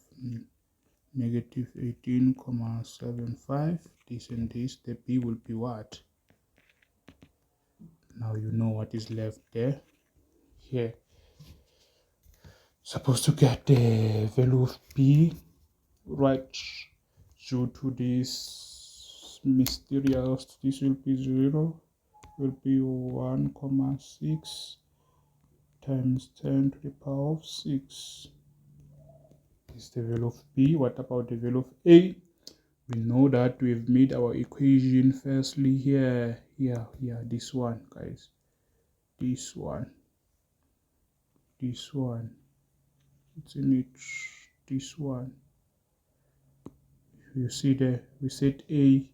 negative 18,75. This and this. The b will be what? Now you know what is left there. Here, supposed to get the value of b, right? Due to this mysterious, this will be 0, will be 1,6 times 10 to the power of 6. This is the value of b. What about the value of a? We know that we've made our equation firstly here, this one, guys. This one. It's in it. This one. You see there, we set a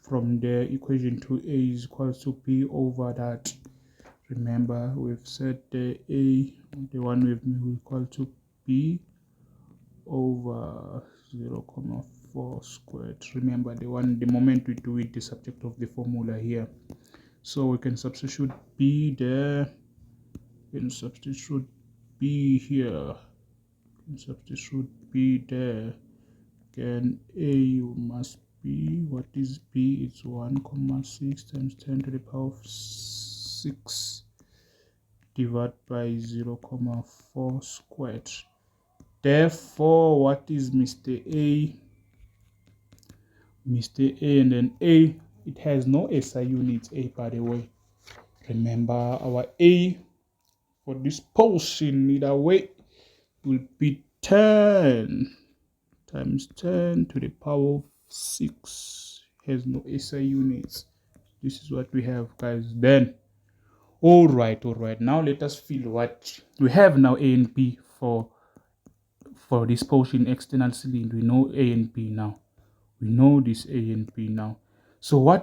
from the equation to a is equal to b over that. Remember, we've set the a, the one we've made equal to b over 0, 0.4 squared. Remember, the moment we do it, the subject of the formula here. So we can substitute b there. We can substitute b here. We can substitute b there. Again, a must be, what is b? It's 1,6 times 10 to the power of 6 divided by 0, 0.4 squared. Therefore, what is Mr. A? Mr. A, and then a, it has no SI units, a, by the way. Remember, our a for this portion either way will be 10 times 10 to the power of 6. Has no SI units. This is what we have, guys. Then all right, now let us feel what we have now. A and B for this portion external cylinder. We know A and B now. We know this A and B now. So why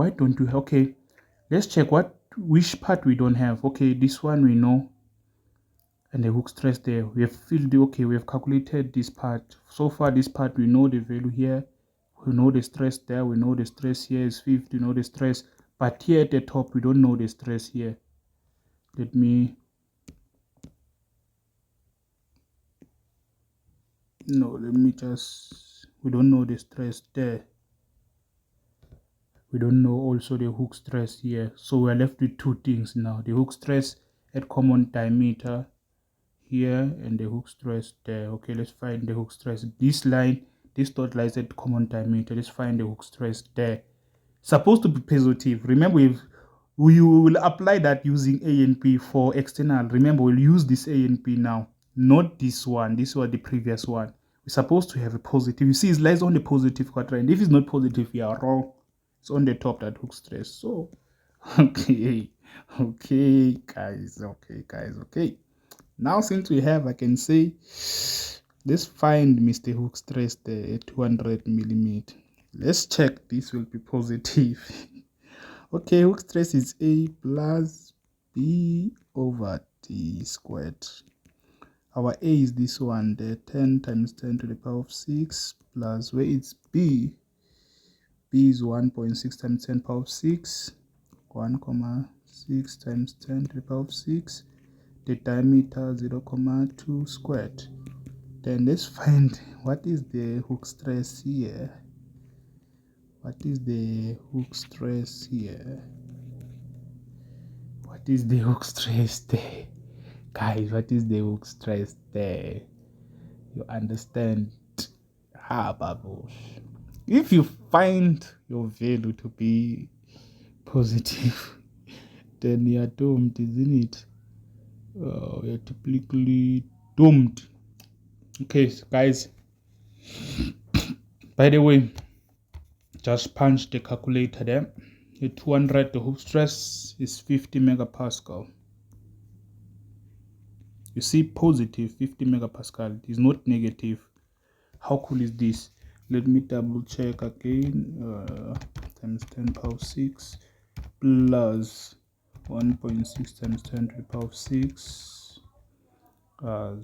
don't we, okay, let's check which part we don't have. Okay, this one we know, and the hook stress there. We have filled, okay, we have calculated this part. So far, this part, we know the value here. We know the stress there. We know the stress here is 50. We know the stress. But here at the top, we don't know the stress here. Let me, no, let me just, we don't know the stress there. We don't know also the hook stress here. So we're left with two things now. The hook stress at common diameter here and the hook stress there. Okay, let's find the hook stress. This line, this dot lies at common diameter. Let's find the hook stress there. Supposed to be positive. Remember, we will apply that using A and P for external. Remember, we'll use this A and P now, not this one. This was the previous one. We're supposed to have a positive. You see, it lies on the positive quadrant. If it's not positive, we are wrong. It's on the top, that hook stress. So, okay, okay. Now, since we have, I can say, let's find Mr. Hook stress there at 200 millimeter. Let's check this will be positive. Okay, hook stress is A plus B over T squared. Our A is this one there, 10 times 10 to the power of 6 plus, where it's B. B is 1.6 times 10 to the power of 6. 1,6 times 10 to the power of 6. The diameter 0,2 squared. Then let's find what is the hook stress here. What is the hook stress here? What is the hook stress there? Guys, what is the hook stress there? You understand? Babush. If you find your value to be positive, then you are doomed, isn't it? You're typically doomed. Okay, so guys, by the way, just punch the calculator there. The 200, the hook stress is 50 megapascal. You see, positive 50 megapascal is not negative. How cool is this? Let me double check again. Times 10 power 6 plus 1.6 times 10 to the power 6 0,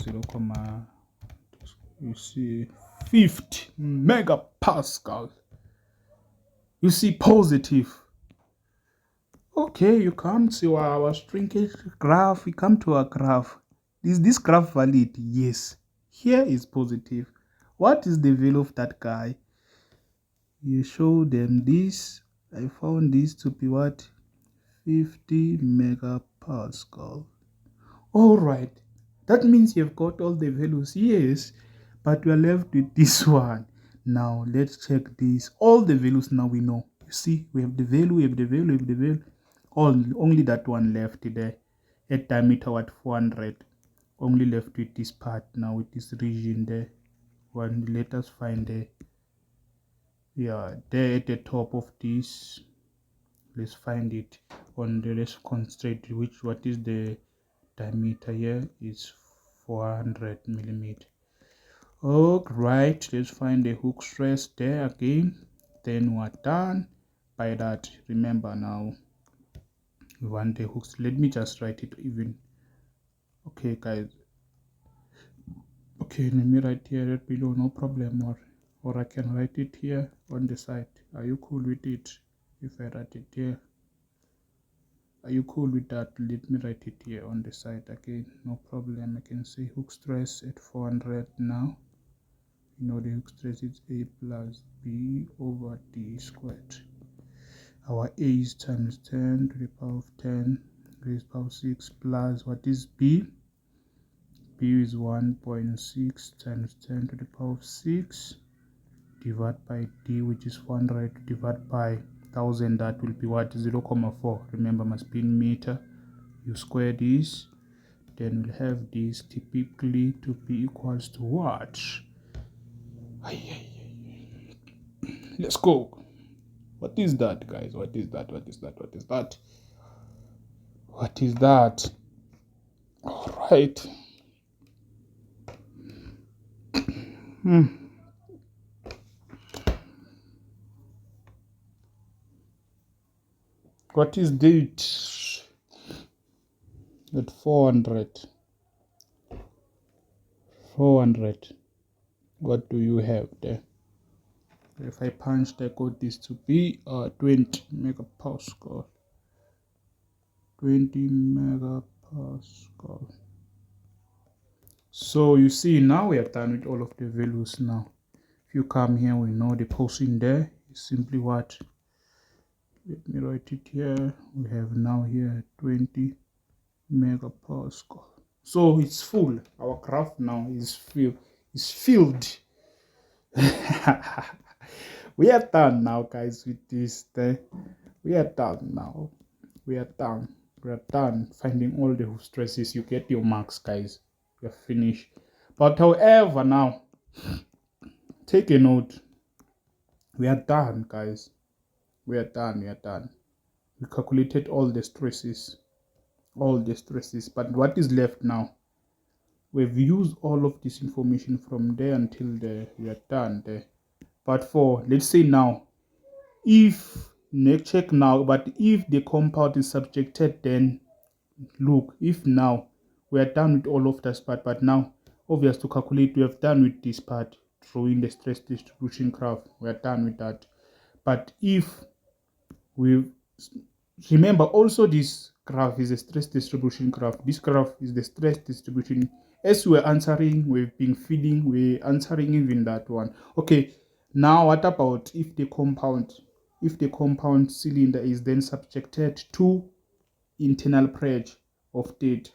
you see 50 megapascal. You see, positive. Okay, you come to our shrinkage graph. We come to our graph. Is this graph valid? Yes. Here is positive. What is the value of that guy? You show them this. I found this to be what? 50 megapascal. All right. That means you've got all the values. Yes. But we are left with this one. Now, let's check this. All the values now we know. You see, we have the value, we have the value, we have the value. Only that one left there. At diameter at 400. Only left with this part now, with this region there. One, let us find the, yeah, there at the top of this. Let's find it on the, let's concentrate what is the diameter here is 400 millimeter. All right, let's find the hook stress there again. Then we're done. By that, remember now, we want the hooks. Let me just write it even. Okay, guys. Okay, let me write here right below, no problem. Or I can write it here on the side. Are you cool with it? If I write it here, are you cool with that? Let me write it here on the side again, no problem. I can say hook stress at 400 now. You know the hook stress is A plus B over D squared. Our A is times 10 to the power of 10 raised to the power of 6 plus what is B? B is 1.6 times 10 to the power of 6 divided by D, which is 400, divided by 1000. That will be what? 0,4. Remember, must be in meter. You square this, then we'll have this typically to be equals to what? Let's go. What is that, guys? What is that? What is that? What is that? What is that? All right. What is date? At 400. 400. What do you have there? If I punched, I got this to be 20 megapascal. 20 megapascal. So you see, now we are done with all of the values now. If you come here, we know the pulsing there is simply what? Let me write it here. We have now here 20 megapascal. So it's full. Our graph now is filled. We are done now, guys, with this. We are done now. We are done. We are done finding all the stresses. You get your marks, guys. We are finished. But however, now take a note. We are done, guys. We are done. We are done. We calculated all the stresses. All the stresses. But what is left now? We've used all of this information from there until there. We are done there. But for, let's say now, if check now, but if the compound is subjected, then look, if now we are done with all of this part, but now obvious to calculate, we have done with this part, drawing the stress distribution graph, we are done with that. But if we remember also, this graph is a stress distribution graph. This graph is the stress distribution. As we're answering, we've been feeding, we're answering even that one. Okay, now what about if the compound cylinder is then subjected to internal pressure of state?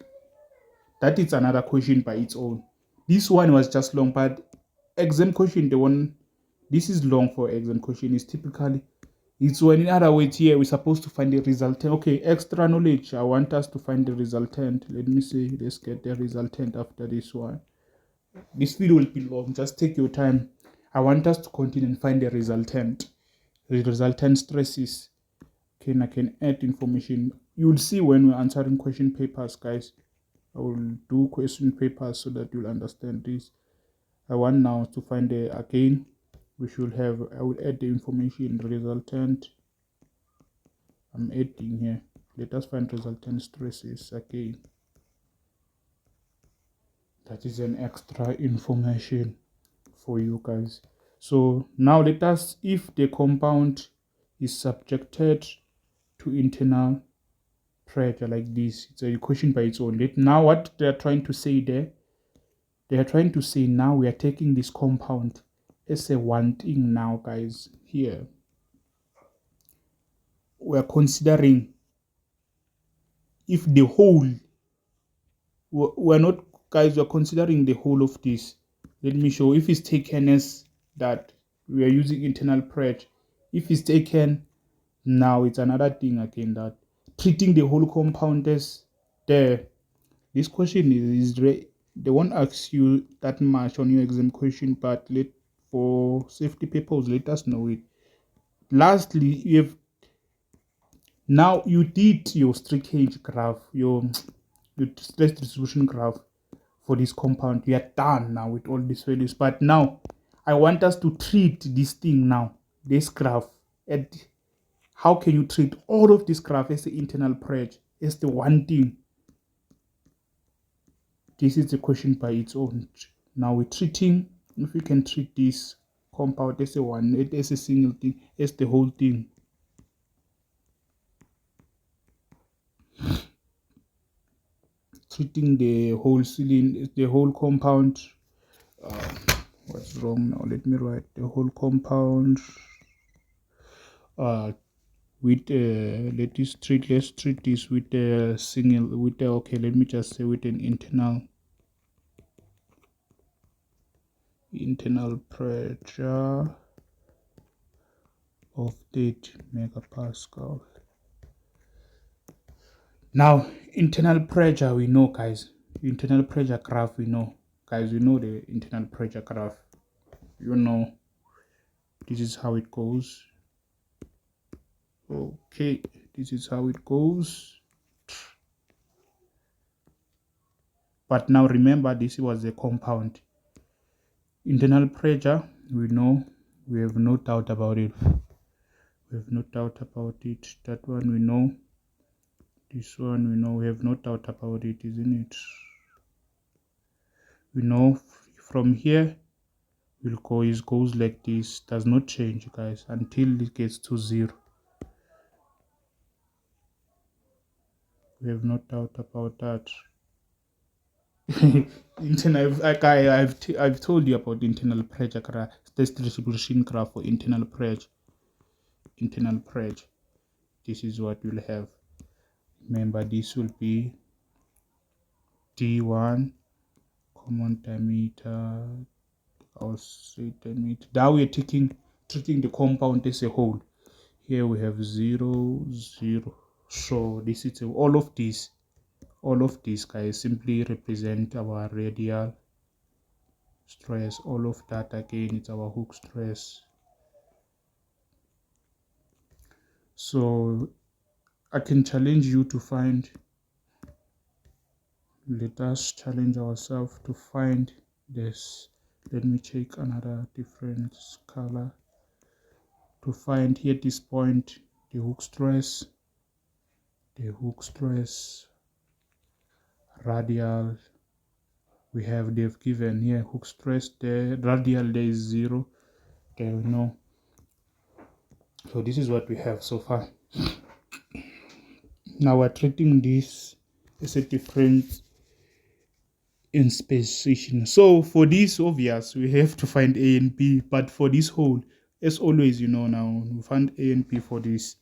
That is another question by its own. This one was just long, but exam question, the one this is long for exam question, is typically it's when, in other words, here we're supposed to find the resultant. Okay, extra knowledge. I want us to find the resultant. Let me see. Let's get the resultant after this one. This video will be long. Just take your time. I want us to continue and find the resultant. The resultant stresses. Okay, and I can add information. You will see when we're answering question papers, guys. I will do question papers so that you'll understand this. I want now to find the, again, we should have, I will add the information, the resultant. I'm adding here. Let us find resultant stresses again. That is an extra information for you guys. So now let us, if the compound is subjected to internal pressure like this, it's a equation by its own. Now what they're trying to say there, they are trying to say now we are taking this compound as a one thing now, guys. Here we are considering if the whole, we're not, guys, we're considering the whole of this. Let me show. If it's taken as that we are using internal pressure, if it's taken now, it's another thing again, that treating the whole compound as there. This question is they won't ask you that much on your exam question, but for safety purposes, let us know it. Lastly, now you did your streakage graph, your stress distribution graph for this compound. We are done now with all these values, but now I want us to treat this thing now, this graph, and how can you treat all of this graph as the internal pressure, as the one thing? This is the question by its own. Now we're treating, if we can treat this compound as a one, as a single thing, as the whole thing. Treating the whole cylinder, the whole compound. What's wrong now? Let me write the whole compound. With let's treat this with a single, with a, okay, let me just say with an internal pressure of 8 megapascal. Now internal pressure, we know, guys, internal pressure graph, we know, guys, we know the internal pressure graph. You know, this is how it goes. Okay, this is how it goes. But now remember, this was a compound. Internal pressure, we know, we have no doubt about it. We We have no doubt about it. That one we know. This one we know. We have no doubt about it, isn't it? We know from here will go, it goes like this, does not change, guys, until it gets to 0. We have no doubt about that. I've told you about internal pressure graph, stress distribution graph for internal pressure. This is what we'll have. Remember, this will be D1 common diameter. I'll say diameter. Now we're treating the compound as a whole. Here we have 0, 0. So this is all of these guys simply represent our radial stress. All of that again, it's our hook stress. So I can challenge you to find, let us challenge ourselves to find this. Let me check another different color to find here this point, the hook stress, radial. They've given here hook stress there, radial there is 0. There we know. So this is what we have so far. Now we're treating this as a difference in speciation. So for this, obvious, we have to find A and B, but for this whole, as always, now we find A and B for this,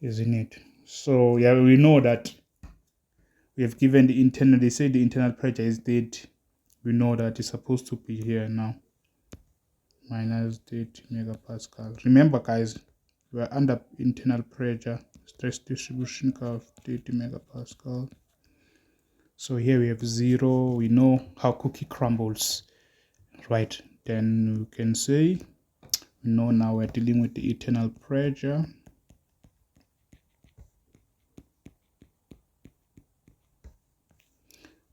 isn't it? So yeah, we know that we have given the internal, they say the internal pressure is dead. We know that it's supposed to be here now, minus 30 megapascal. Remember, guys, we're under internal pressure, stress distribution curve, 30 megapascal. So here we have 0. We know how cookie crumbles, right? Then we can say, we know now we're dealing with the internal pressure.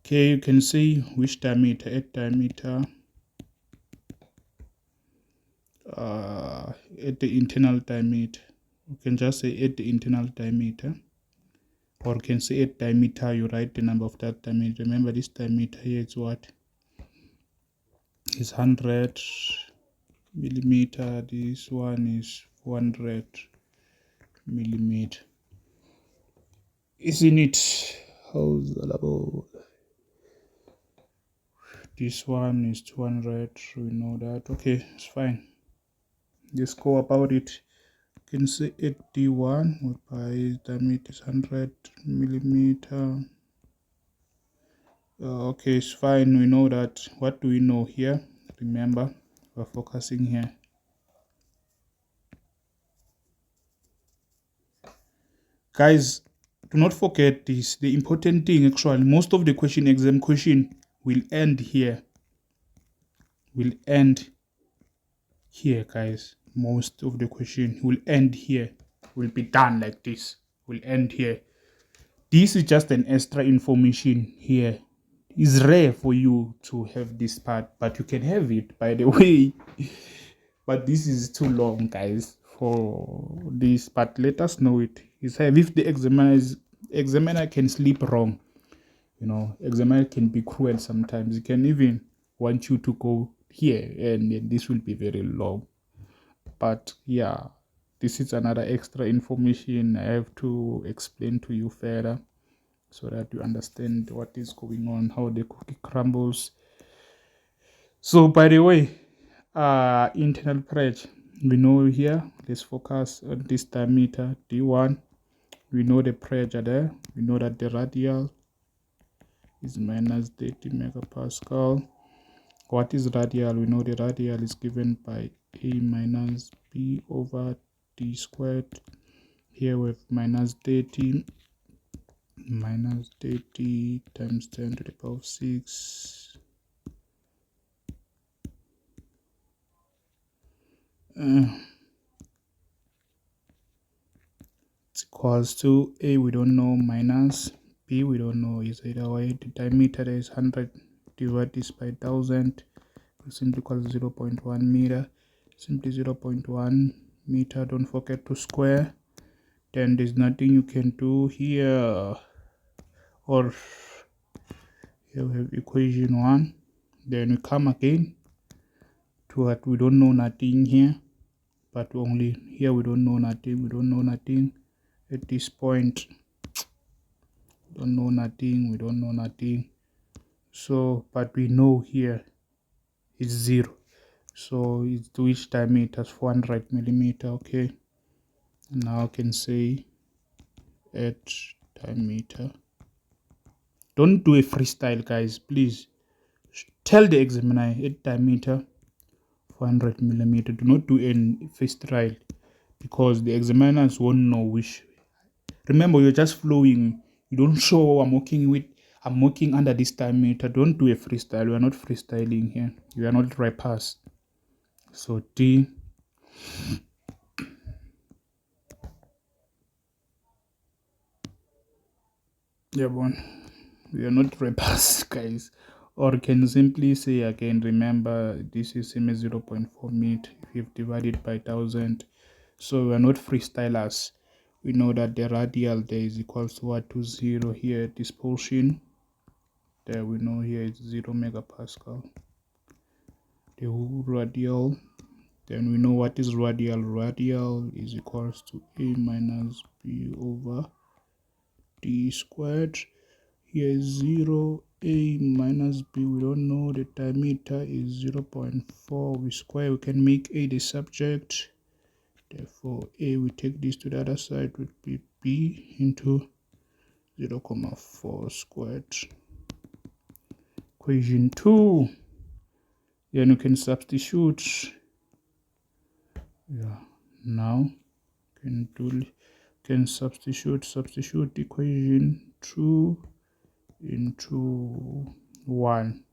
Okay, you can see which diameter, at diameter, at the internal diameter. You can just say at the internal diameter, or you can say at diameter, you write the number of that diameter. Remember, this diameter here is what? Is 100 millimeter. This one is 400 millimeter. Isn't it? How's that about? This one is 200. We know that. Okay, it's fine. Just go about it. You can say 81 whereby diameter is 100 millimeter. Okay, it's fine. We know that. What do we know here? Remember, we're focusing here. Guys, do not forget this. The important thing, actually, most of the exam question will end here. Guys. Most of the question will end here. Will be done like this. Will end here. This is just an extra information here. It's rare for you to have this part, but you can have it, by the way. But this is too long, guys, for this. But let us know it. It's if the examiner can sleep wrong. Examiner can be cruel sometimes. He can even want you to go here, and this will be very long. But yeah, this is another extra information I have to explain to you further, so that you understand what is going on, how the cookie crumbles. So by the way, internal pressure, we know here. Let's focus on this diameter D1. We know the pressure there. We know that the radial is minus 30 megapascal. What is radial? We know the radial is given by A minus B over D squared. Here we have minus 30 times 10 to the power of 6. It's equals to A, we don't know, minus B, we don't know, is either way. The diameter is 100 divided this by 1000, simply equals 0.1 meter. simply 0.1 meter. Don't forget to square. Then there's nothing you can do here, or here we have equation 1. Then we come again to what we don't know nothing here, but only here we don't know nothing at this point. We don't know nothing. So but we know here it's 0, so it's to each diameter is 400 millimeter. Okay, now I can say at diameter. Don't do a freestyle, guys, please. Tell the examiner at diameter 400 millimeter. Do not do a freestyle, because the examiners won't know which. Remember, you're just flowing. You don't show I'm working under this diameter. Don't do a freestyle. We are not freestyling here. We are not rappers. So D. Yeah, one. We are not rappers, guys. Or can simply say again, remember this is same as 0.4 meter if you've divided by 1000. So we are not freestylers. We know that the radial there is equals to what, to 0 here. This portion there we know here is 0 megapascal. The radial, then we know what is radial. Radial is equals to a minus b over d squared. Here is 0, a minus b, we don't know. The diameter is 0.4. We square, we can make a the subject. Therefore a, we take this to the other side, would be b into 0.4 squared. Equation 2. Then you can substitute. Yeah, now can substitute equation 2 into 1.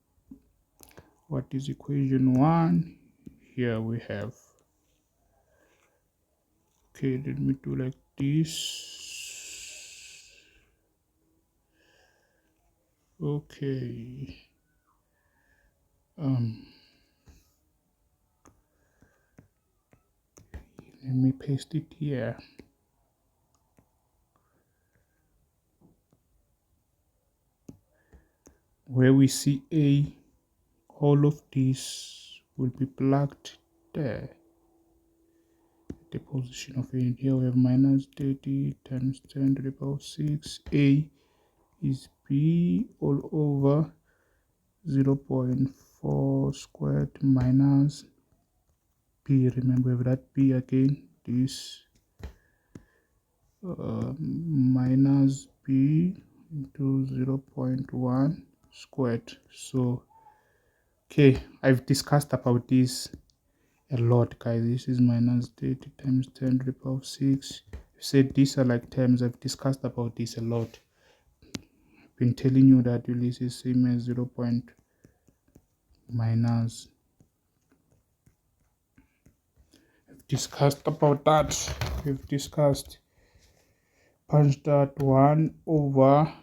What is equation 1? Here we have, okay, let me do like this. Okay, let me paste it here. Where we see a, all of this will be plugged there. The position of a, here we have minus 30 times 10 to the power 6. A is b all over 0.4 squared minus b. Remember, we have that b again, this minus b into 0.1 squared. So okay, I've discussed about this a lot, guys. This is minus 30 times 10 to the power 6. You said these are like terms. I've discussed about this a lot. I've been telling you that this is same as 0. Minus. I've discussed about that. We've discussed punch that 1 over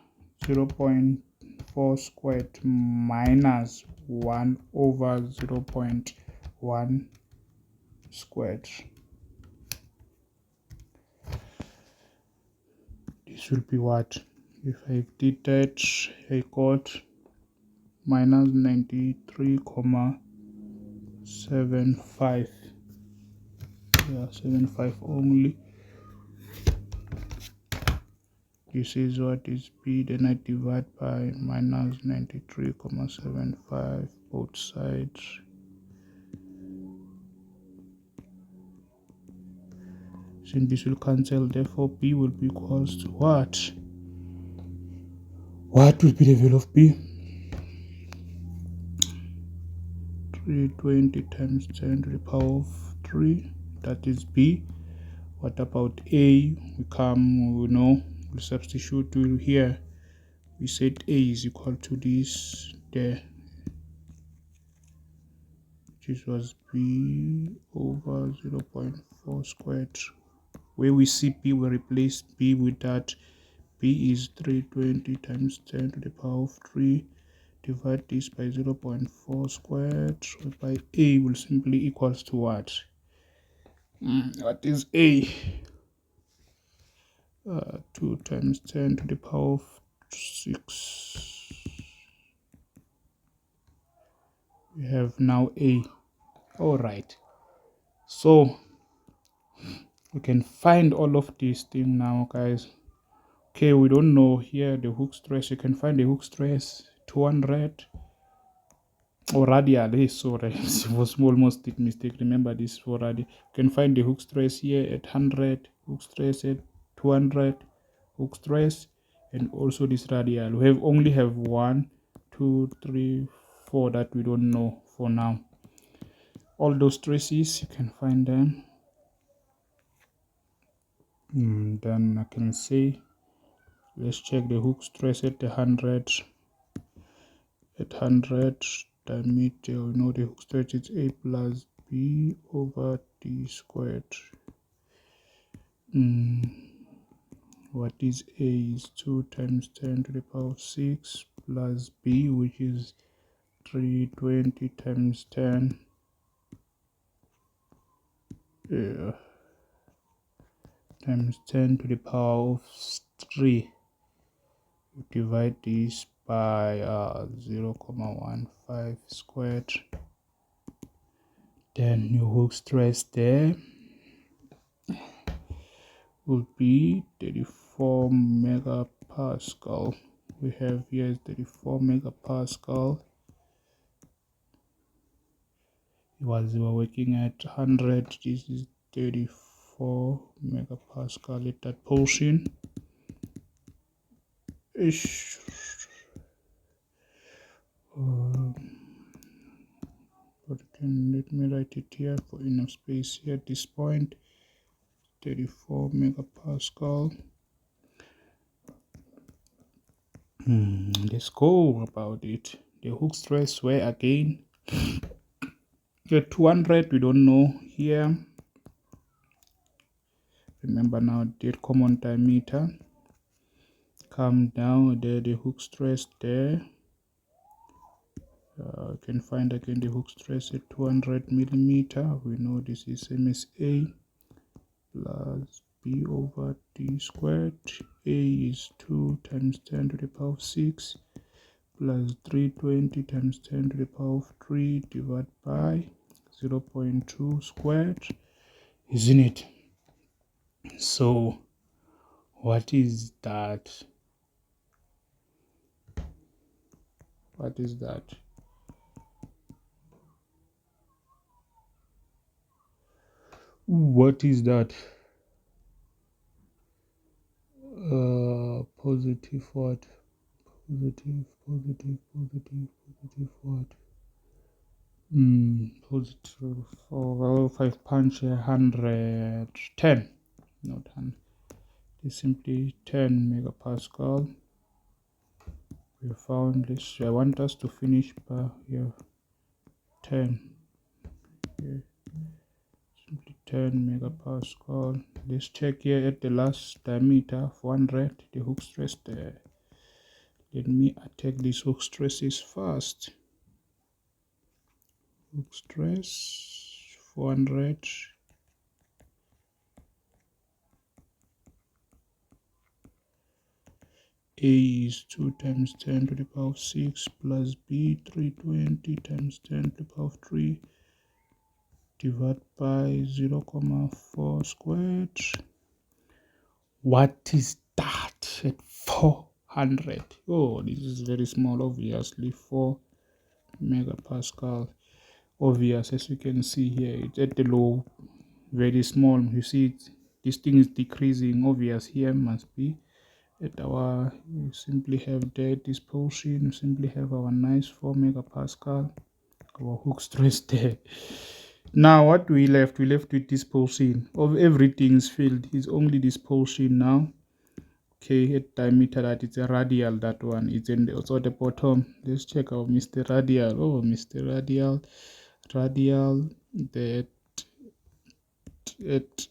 0.4 squared minus 1 over 0.1 squared. This will be what? If I did that, I got minus 93.75. Yeah, 75 only. This is what is b, then I divide by minus 93.75 both sides. Since this will cancel, therefore b will be equals to what? What will be the value of b? 320 times 10 to the power of 3. That is b. What about a? We know, we substitute to here. We said a is equal to this there, which was b over 0.4 squared. Where we see b, we replace b with that. B is 320 times 10 to the power of 3 divide this by 0.4 squared, whereby A will simply equals to what? What is A? 2 times 10 to the power of 6. We have now A. All right. So we can find all of these things now, guys. Okay, we don't know here the hook stress. You can find the hook stress 200 or radial. Sorry, it was almost a mistake. Remember this for radial. You can find the hook stress here at 100, hook stress at 200, hook stress, and also this radial. We only have 1, 2, 3, 4 that we don't know for now. All those stresses, you can find them. Then I can say, let's check the hook stress at 100. At 100 diameter, we know the hook stress is A plus B over D squared. What is A is 2 times 10 to the power of 6 plus B, which is 320 times 10 times 10 to the power of 3. We divide this by 0.15 squared. Then your hook stress there will be 34 megapascal. We have here 34 megapascal. We were working at 100. This is 34 megapascal at that portion. But let me write it here for enough space here at this point. 34 megapascal. Let's go about it. The hook stress where again at 200 we don't know here. Remember now that common diameter. Come down there, the hook stress there. You can find again the hook stress at 200 millimeter. We know this is same as A plus B over D squared. A is 2 times 10 to the power of 6 plus 320 times 10 to the power of 3 divided by 0.2 squared, isn't it? So what is that? What is that? What is that? Positive what? Positive what? Positive for 5 punch 110, not 100. It's simply 10 megapascal. We found this. I want us to finish by here 10. Here. Simply 10 megapascal. Let's check here at the last diameter 400, the hook stress there. Let me attack these hook stresses first. Hook stress 400. A is 2 times 10 to the power of 6 plus B 320 times 10 to the power of 3 divided by 0.4 squared. What is that at 400? Oh, this is very small, obviously 4 megapascal. Obvious, as you can see here, it's at the low, very small. You see this thing is decreasing. Obvious here must be at our, we simply have there this portion, we simply have our nice 4 megapascal, our hook stress there. Now what we left with this portion of everything's filled is only this portion now. Okay, at diameter that it's a radial, that one it's in the, also at the bottom. Let's check out Mr. Radial. Oh, Mr. Radial that at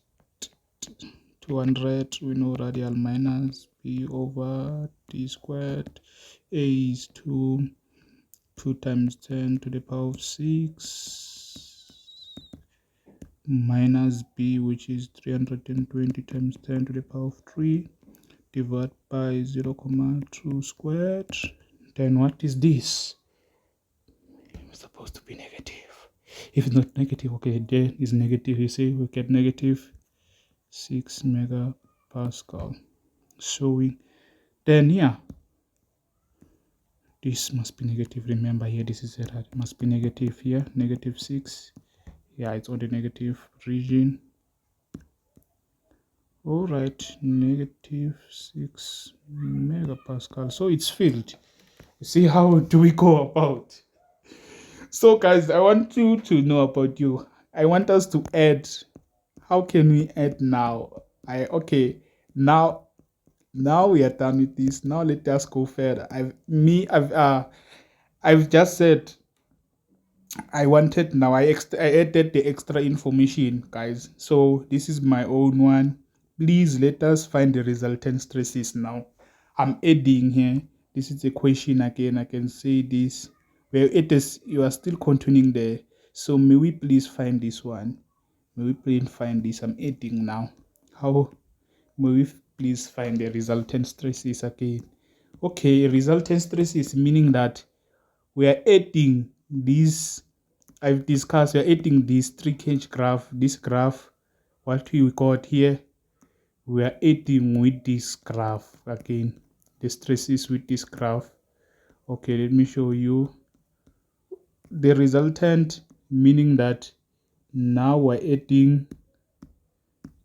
200 we know radial minus B over D squared. A is 2 2 times 10 to the power of 6 minus b, which is 320 times 10 to the power of 3, divided by 0.2 squared. Then what is this? It's supposed to be negative. If it's not negative, okay, there is negative. You see, we get negative 6 megapascal. Showing. Then here, this must be negative. Remember here, this is error. It must be negative here. Negative 6. Yeah, it's on the negative region. All right, negative 6 megapascal. So it's filled. You see, how do we go about? So guys, I want you to know about you. I want us to add. How can we add now? Okay, now we are done with this. Now let us go further. I've just said I wanted. Now I added the extra information, guys. So this is my own one. Please let us find the resultant stresses now. I'm adding here. This is a question again. I can say this. Well, it is, you are still continuing there. So may we please find this one? May we please find this? I'm adding now. How? May we please find the resultant stresses again? Okay, resultant stresses meaning that we are adding these. I've discussed, we are adding this 3 kg graph. This graph, what we got here, we are adding with this graph again. The stresses with this graph. Okay, let me show you the resultant, meaning that now we're adding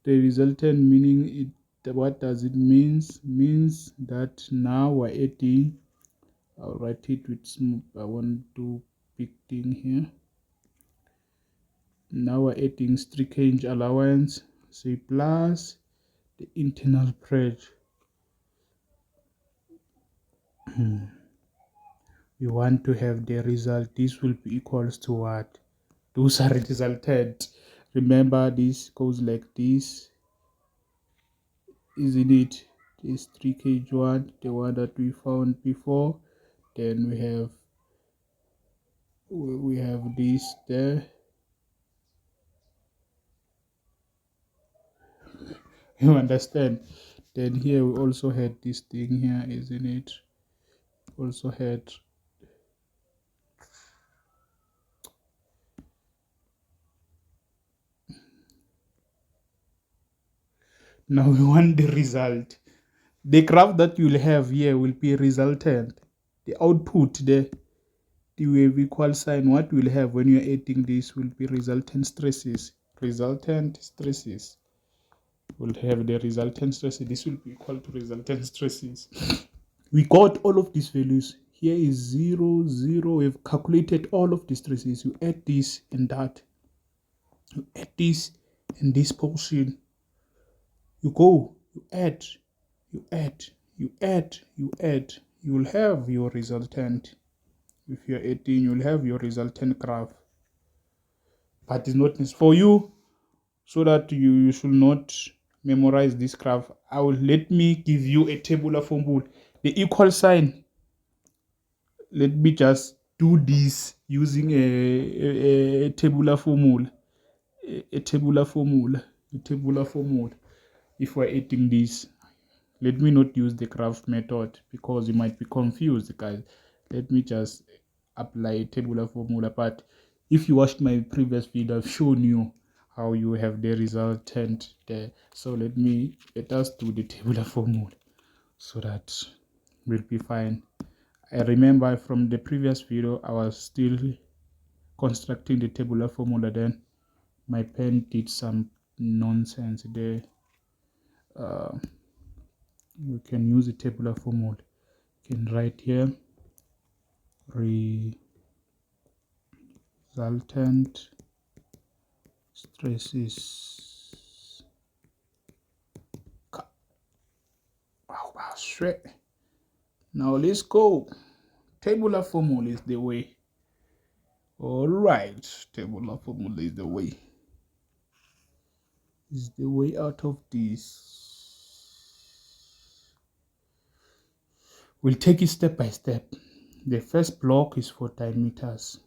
the resultant, meaning it, what does it means that now we're adding, I'll write it with smooth. I want to big thing here. Now we're adding 3 kg allowance, say plus the internal pressure. We want to have the result. This will be equals to what? Those are resultant. Remember, this goes like this, isn't it? This 3 kg one, the one that we found before. Then we have this there. You understand? Then here we also had this thing here, isn't it? Also had, now we want the result. The graph that you'll have here will be resultant. The output there, the wave equal sign, what we'll have when you're adding this will be resultant stresses. Resultant stresses. We'll have the resultant stresses. This will be equal to resultant stresses. We got all of these values. Here is 0, 0. We've calculated all of the stresses. You add this and that. You add this and this portion. You go, you add, you add, you add, you add. You will have your resultant. If you're 18, you'll have your resultant graph. But it's not for you, so that you should not memorize this graph. Let me give you a tabular formula. The equal sign. Let me just do this using a tabular formula. A tabular formula. A tabular formula. If we're adding this, let me not use the graph method because you might be confused, guys. Let me just apply a tabular formula. But if you watched my previous video, I've shown you how you have the resultant there. So let us do the tabular formula so that we'll be fine. I remember from the previous video I was still constructing the tabular formula, then my pen did some nonsense there. We can use the tabular formula. You can write here resultant stresses. Oh, straight. Now let's go. Tabular formula is the way. All right, tabular formula is the way. Is the way out of this. We'll take it step by step. The first block is for diameters.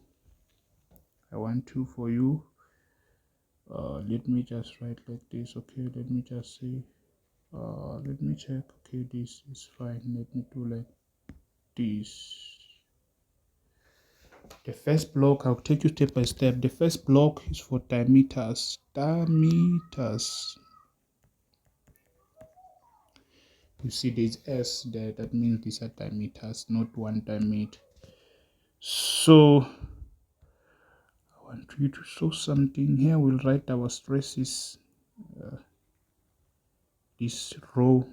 I want to for you. Let me just write like this. Okay, let me just say, let me check. Okay, this is fine. Let me do like this. The first block, I'll take you step by step. The first block is for diameters. Diameters. You see this S there, that means these are diameters, not one diameter. So I want you to show something here. We'll write our stresses. This row,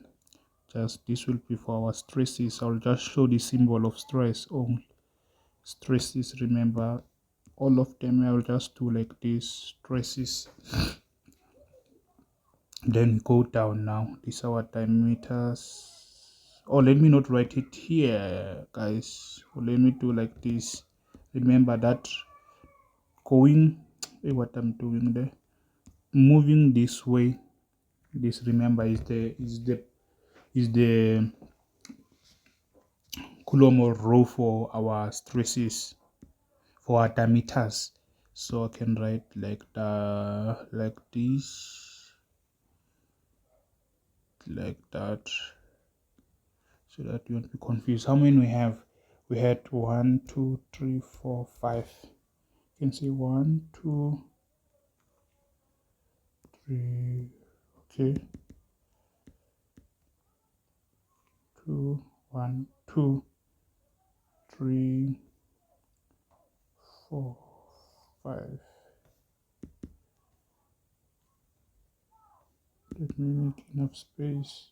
just this will be for our stresses. I'll just show the symbol of stress only. Stresses, remember all of them. I'll just do like this, stresses. Then go down now. These are our diameters. Oh, let me not write it here, guys. Let me do like this. Remember that going, what I'm doing there, moving this way. This, remember, is the column or row for our stresses, for our diameters. So I can write like this, like that, so that you won't be confused. How many we have? We had 1, 2, 3, 4, 5. You can say 1, 2, 3. Okay, 2, 1, 2, 3, 4, 5. Let me make enough space.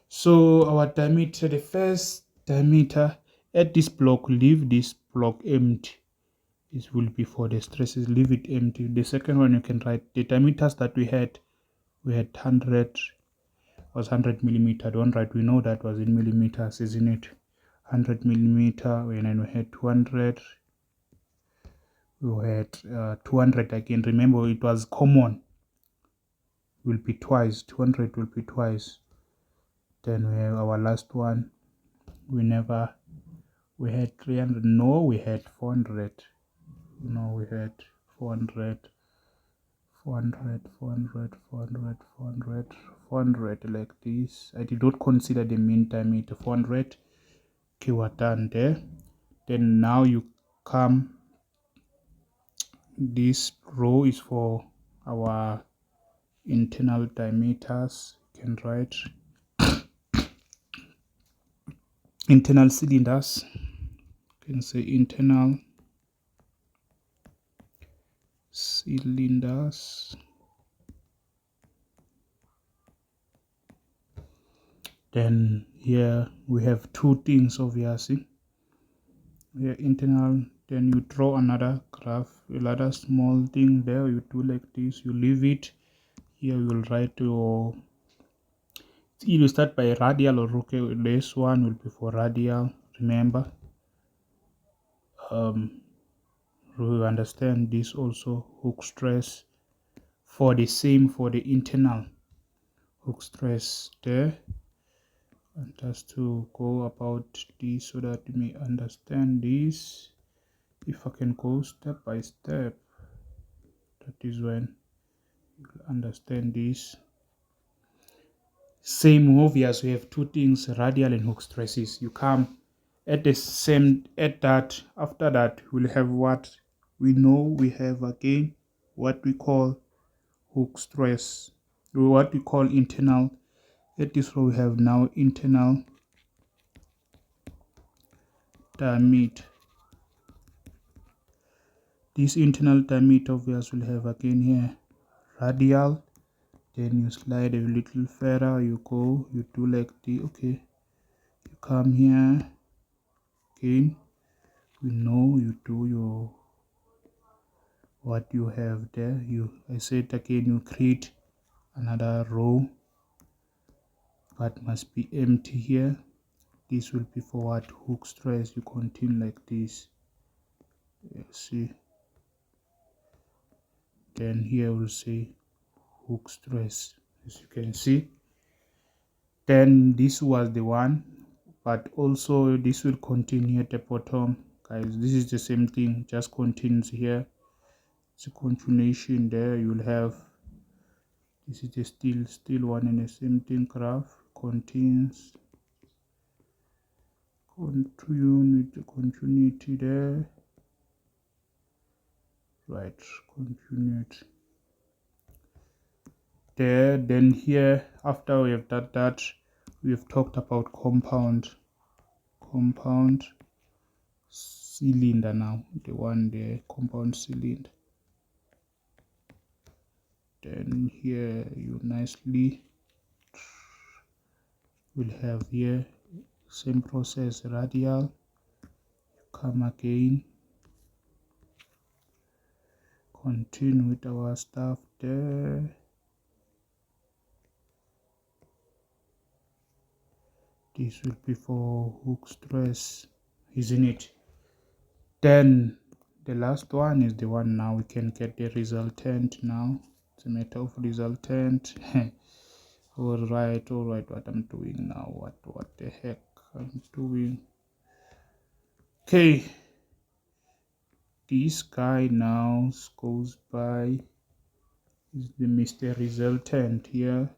So our diameter, the first diameter at this block, leave this block empty. This will be for the stresses, leave it empty. The second one, you can write the diameters that we had 100, was 100 millimeter. Don't write, we know that was in millimeters, isn't it? 100 millimeter, and then we had 200, we had 200 again. Remember, it was common, will be twice, 200 will be twice. Then we have our last one, we had 300. No, we had 400. No, we had 400, 400, 400, 400, 400, 400, like this. I did not consider the mean diameter. 400. Okay, we're done there. Then now you come, this row is for our internal diameters. You can write internal cylinders. You can say internal cylinders. Then here we have two things, obviously. Here internal, then you draw another graph, another small thing there. You do like this, you leave it here. You will write your, you start by radial, or okay, this one will be for radial. Remember, we understand this also, hook stress for the same, for the internal hook stress there. And just to go about this so that you may understand this, if I can go step by step, that is when you'll understand this. Same obvious, we have two things, radial and hook stresses. You come at the same, at that, after that we'll have what we know. We have again what we call hook stress, what we call internal. At this row we have now internal diameter. This internal diameter obvious will have again here radial. Then you slide a little further, you go, you do like the, okay, you come here again, we know you do your, what you have there. I said again, you create another row that must be empty here. This will be for what, hook stress. You continue like this, see. Then here we'll say hook stress, as you can see. Then this was the one but also this will continue at the bottom, guys. This is the same thing, just continues here. It's a continuation there. You'll have, this is the still one and the same thing, graph contains continuity there, right? Continuity there. Then here, after we have done that, we have talked about compound cylinder. Now the one there, compound cylinder. Then here you nicely will have here same process, radial, come again, continue with our stuff there. This will be for hook stress, isn't it? Then the last one is the one now we can get the resultant. Now it's a matter of resultant. all right, what I'm doing now, what the heck I'm doing. Okay, this guy now goes by is the Mr. Resultant here.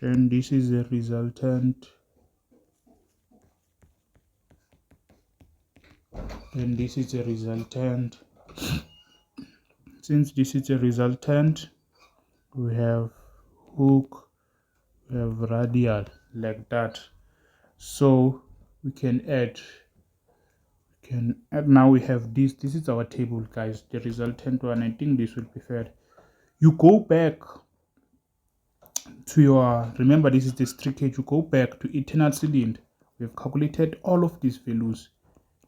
Then this is the resultant. Then this is the resultant. Since this is a resultant, we have hook, we have radial, like that. So we can add now we have this is our table, guys, the resultant one. I think this will be fair. You go back to your, remember this is the streakage, you go back to internal cylinder. We've calculated all of these values.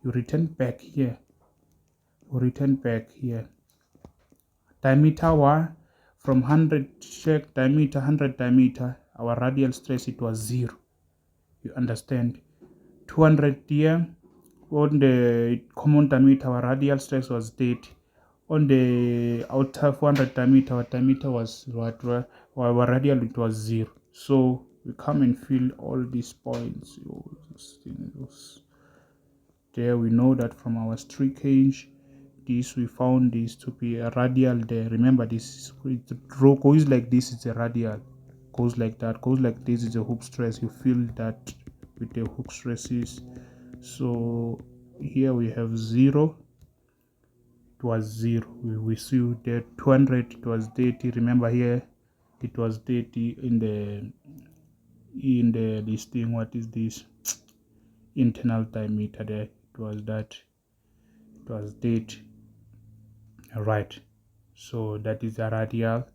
You return back here, diameter one from 100 check diameter, 100 diameter, our radial stress, it was 0. You understand? 200 here on the common diameter, our radial stress was 30. On the outer 400 diameter, our diameter was what, our radial, it was 0. So we come and fill all these points. There we know that from our streakage, this we found this to be a radial there. Remember, this row goes like this, is a radial, goes like that, goes like this is a hook stress. You feel that with the hook stresses. So here we have 0, it was 0. We see that 200, it was 30. Remember here it was 30 in the this thing, what is this, internal diameter there, it was that, it was 30. Right, so that is a radial.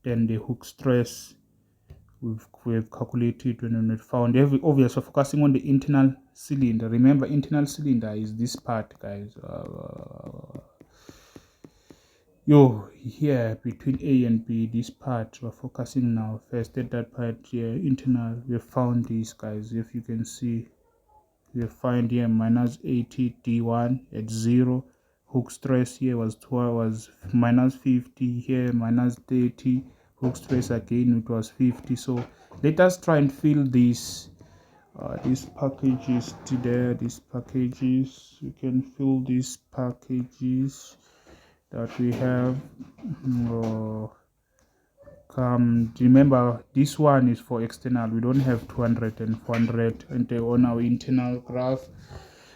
Then the hook stress we've calculated when we found obviously focusing on the internal cylinder. Remember, internal cylinder is this part, guys. Here between A and B, this part we're focusing now. First at that part here, internal, we found these, guys. If you can see, we find here minus 80 D1 at 0. Hook stress here was minus 50, here minus 30. Hook stress again, it was 50. So let us try and fill these packages to there. These packages, you can fill these packages that we have. Remember, this one is for external. We don't have 200 and 400 on our internal graph.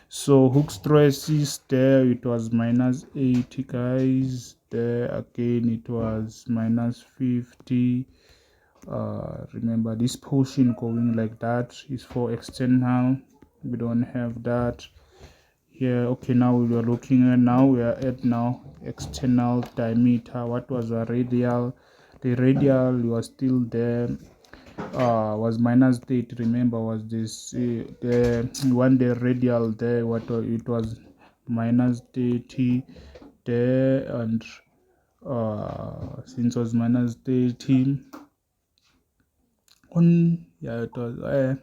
So hook stress is there, it was minus 80, guys. There again, it was minus 50. Remember, this portion going like that is for external. We don't have that here. Okay, now we are looking at, we are at external diameter. What was the radial? The radial was still there, was minus 30. Remember, was this the one, the radial there, what it was minus 30 there. And since it was minus 30 on, it was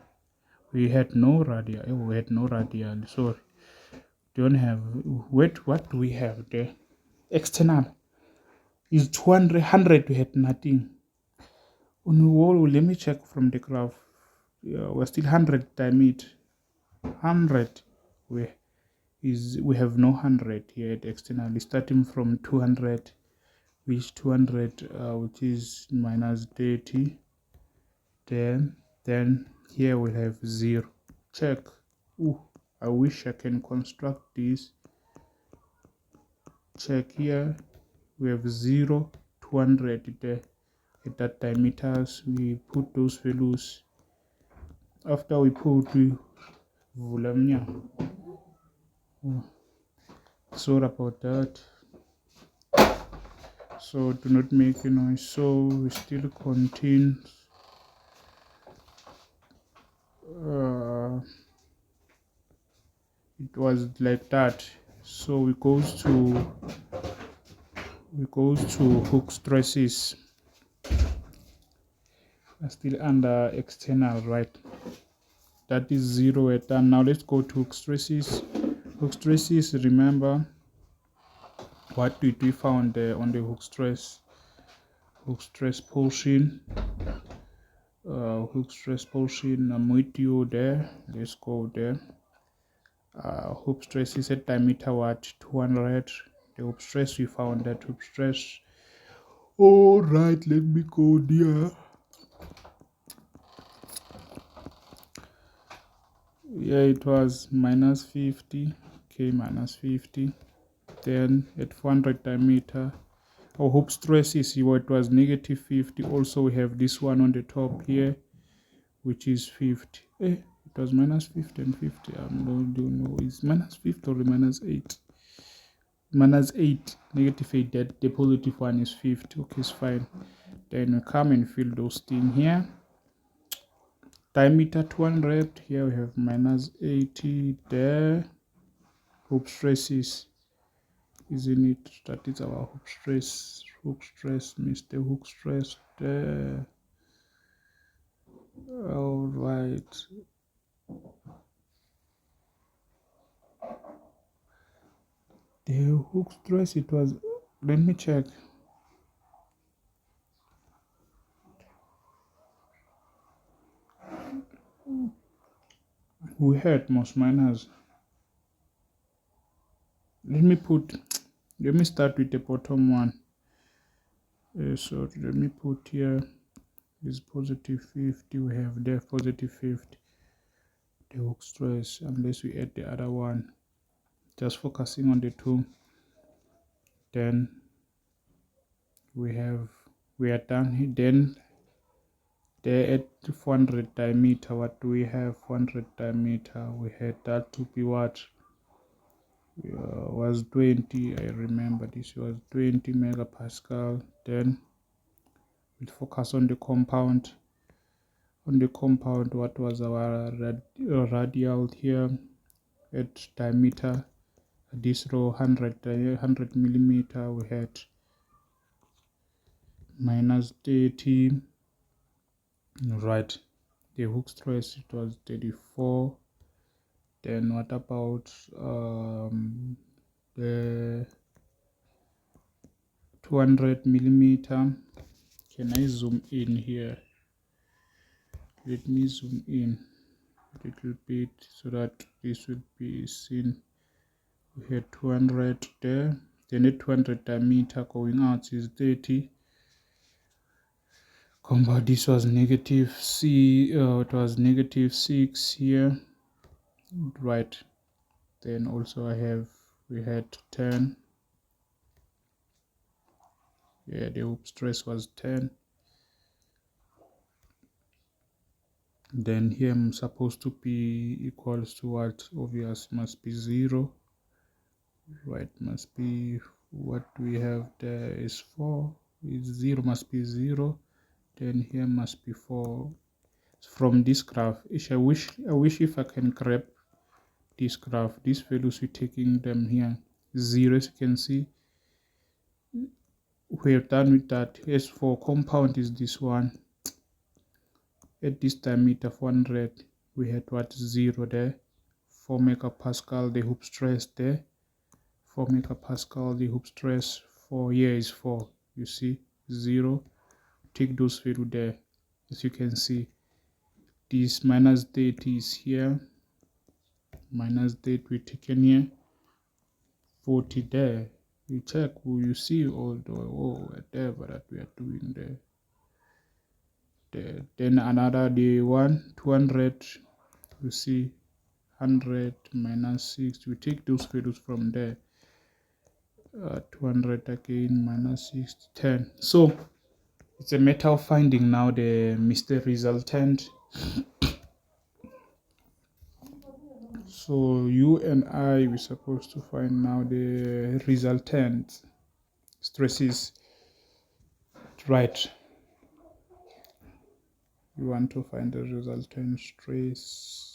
we had no radial, sorry, don't have, what do we have there? External. is 200. We had nothing. On the wall, let me check from the graph. We're still 100 diameter. 100. We have no 100 here at externally, starting from 200, which 200 which is minus 30. Then here we have 0. Check. Ooh, I wish I can construct this. Check here. We have 0, 200 there. At that diameters, we put those values. After we put, Vulamnia. Sorry about that. So do not make a noise. So we still continue. It was like that. So we goes to hook stresses. Still under external, right? That is 0 at that. Now let's go to hook stresses. Hook stresses, remember what did we found on the hook stress portion. Hook stress portion, I'm with you there. Let's go there. Hook stress is at diameter what? 200. The hook stress, we found that hook stress. All right, let me go there. Yeah, it was minus 50. Okay, minus 50. Then at 400 diameter, our hook stress is what was negative 50. Also, we have this one on the top here, which is 50. It was minus 50 and 50. I don't know. It's minus 50 or minus 8. Minus 8, negative 8. That the positive one is 50. Okay, it's fine. Then we come and fill those things here. Diameter 200. Here we have minus 80 there. Hook stresses, isn't it? That is our hook stress. Hook stress, Mr. Hook stress there. All right. The hook stress, it was, let me check. We had most minus. Let me start with the bottom one. So let me put here is positive 50. We have there positive 50. The hook stress, unless we add the other one. Just focusing on the two. Then we are done. Then there at 400 diameter, what do we have? 400 diameter, we had that to be what? Was 20. I remember this was 20 megapascal. Then we'll focus on the compound. On the compound, what was our radial here at diameter? This row 100 millimeter, we had minus 30. Right, the hook stress, it was 34. Then what about the 200 millimeter? Can I zoom in here? Let me zoom in a little bit so that this would be seen. We had 200 there. Then the 200 diameter going out is 30. Compound, this was negative it was negative 6 here, right? Then also we had 10. Yeah, the hook stress was 10. Then here I'm supposed to be equals to what? Obvious, must be 0, right? Must be, what we have there is 4. Is 0, must be 0. Then here must be 4. From this graph, I wish if I can grab this graph, these values, we're taking them here 0. As you can see, we're done with that. As for compound is this one. At this diameter 400, we had what? 0 there. 4 megapascal, the hoop stress there. 4 megapascal, the hoop stress. 4 here is 4. You see 0, take those value there. As you can see, this minus 30 is here, minus 30 we taken here, 40 there. You check, you see all the whatever that we are doing there. Then another day 200, you see 100 minus 6, we take those values from there. 200 again minus 6, 10. So it's a matter of finding now the Mr. Resultant. So you and I, we're supposed to find now the resultant stresses, right? You want to find the resultant stresses.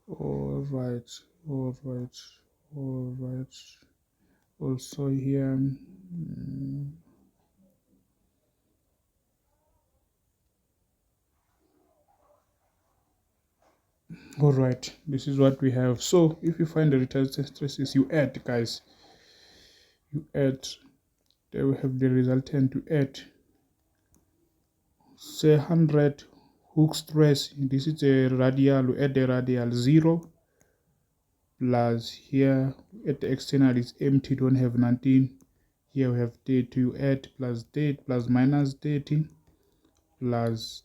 All right. Also here, all right, this is what we have. So if you find the resultant stresses, you add, guys, you add. There we have the resultant to add. Say 100 hook stress, this is a radial, we add the radial 0 plus here at the external is empty, don't have nothing. Here we have 30, you add plus 30 plus minus 30 plus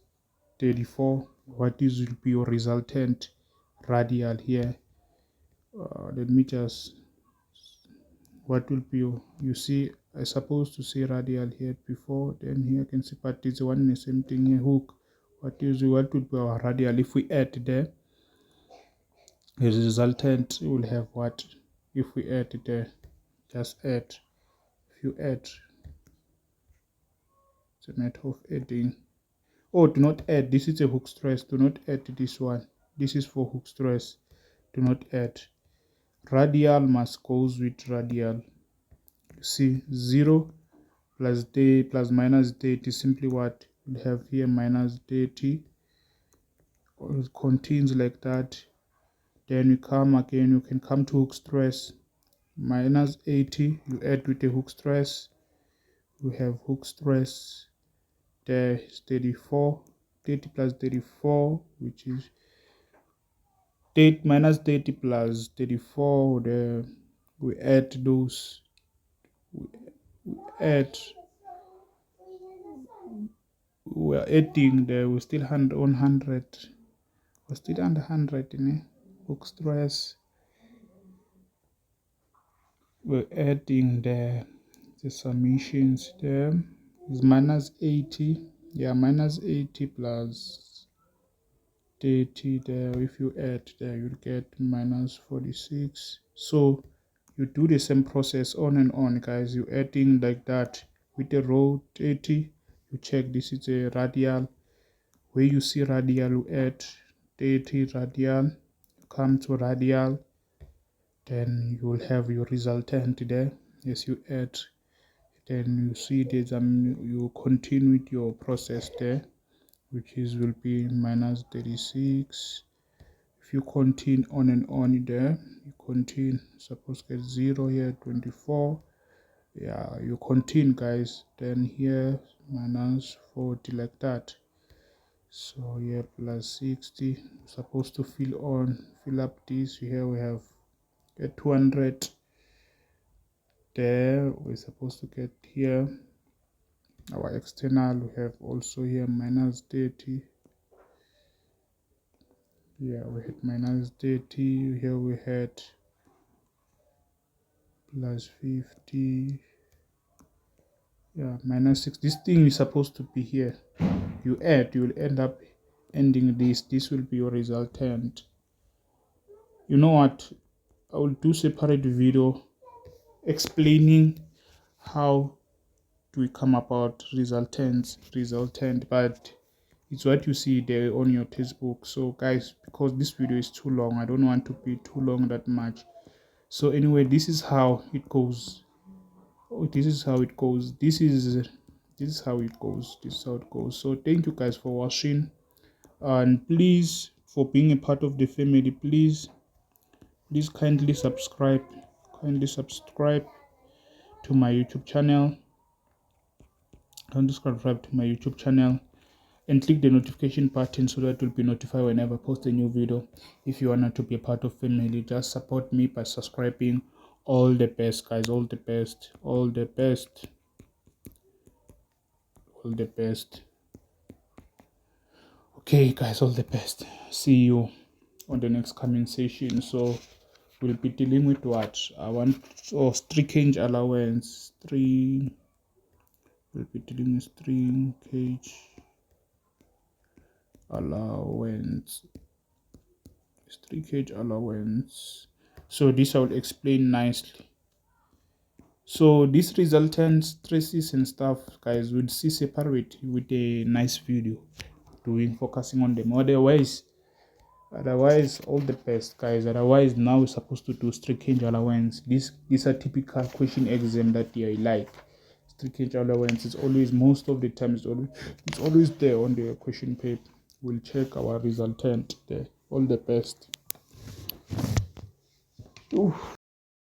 34. What is will be your resultant radial here? Let me just, what will be your, you see I supposed to say radial here before, then here I can see, but it's one and the same thing here, hook. What would be our radial if we add there? The resultant will have what if we add there? Just add. If you add, it's a matter of adding. Oh, do not add, this is a hook stress, do not add this one. This is for hook stress, do not add. Radial must goes with radial. You see 0 plus day plus minus 30 is simply what we have here, minus 30. It contains like that. Then you come again, you can come to hook stress, minus 80, you add with the hook stress, we have hook stress there is 34, 30 plus 34, which is 30 minus 30 plus 34. There we add those, we add, we're adding there, we still on 100, we're still under 100 in hook stress. We're adding the summations there is minus 80, yeah, minus 80 plus 30 there. If you add there, you'll get minus 46. So you do the same process on and on, guys. You adding like that with the row 30. You check, this is a radial. Where you see radial, you add 30 radial, you come to radial, then you will have your resultant there. As you add, then you see this, you continue with your process there, which is will be minus 36. If you continue on and on there, you continue, suppose get 0 here, 24, yeah, you continue, guys. Then here minus 40 like that. So here plus 60, supposed to fill up this. Here we have get 200 there. We're supposed to get here our external, we have also here minus 30. Yeah, we had minus 30. Here we had plus 50. Yeah, minus 6. This thing is supposed to be here. You add, you will end up ending this will be your resultant. You know what, I will do separate video explaining how do we come about resultant, but it's what you see there on your textbook. So guys, because this video is too long, I don't want to be too long that much. So anyway, this is how it goes. This is how it goes. This is how it goes. So thank you guys for watching, and please, for being a part of the family, please kindly subscribe, to my YouTube channel. Don't subscribe to my YouTube channel and click the notification button so that you'll be notified whenever I post a new video. If you want to be a part of family, just support me by subscribing. All the best, guys. All the best. All the best. All the best. Okay, guys, all the best. See you on the next coming session. So we'll be dealing with what I want. String cage allowance. We'll be dealing with string cage allowance. String cage allowance. So this I will explain nicely. So this resultant stresses and stuff, guys, we'll see separate with a nice video focusing on them. Otherwise, all the best, guys. Otherwise, now we're supposed to do string cage allowance. These are typical question exam that I like. String cage allowance is always, most of the time, it's always there on the question paper. We'll check our resultant there. All the best. Oof.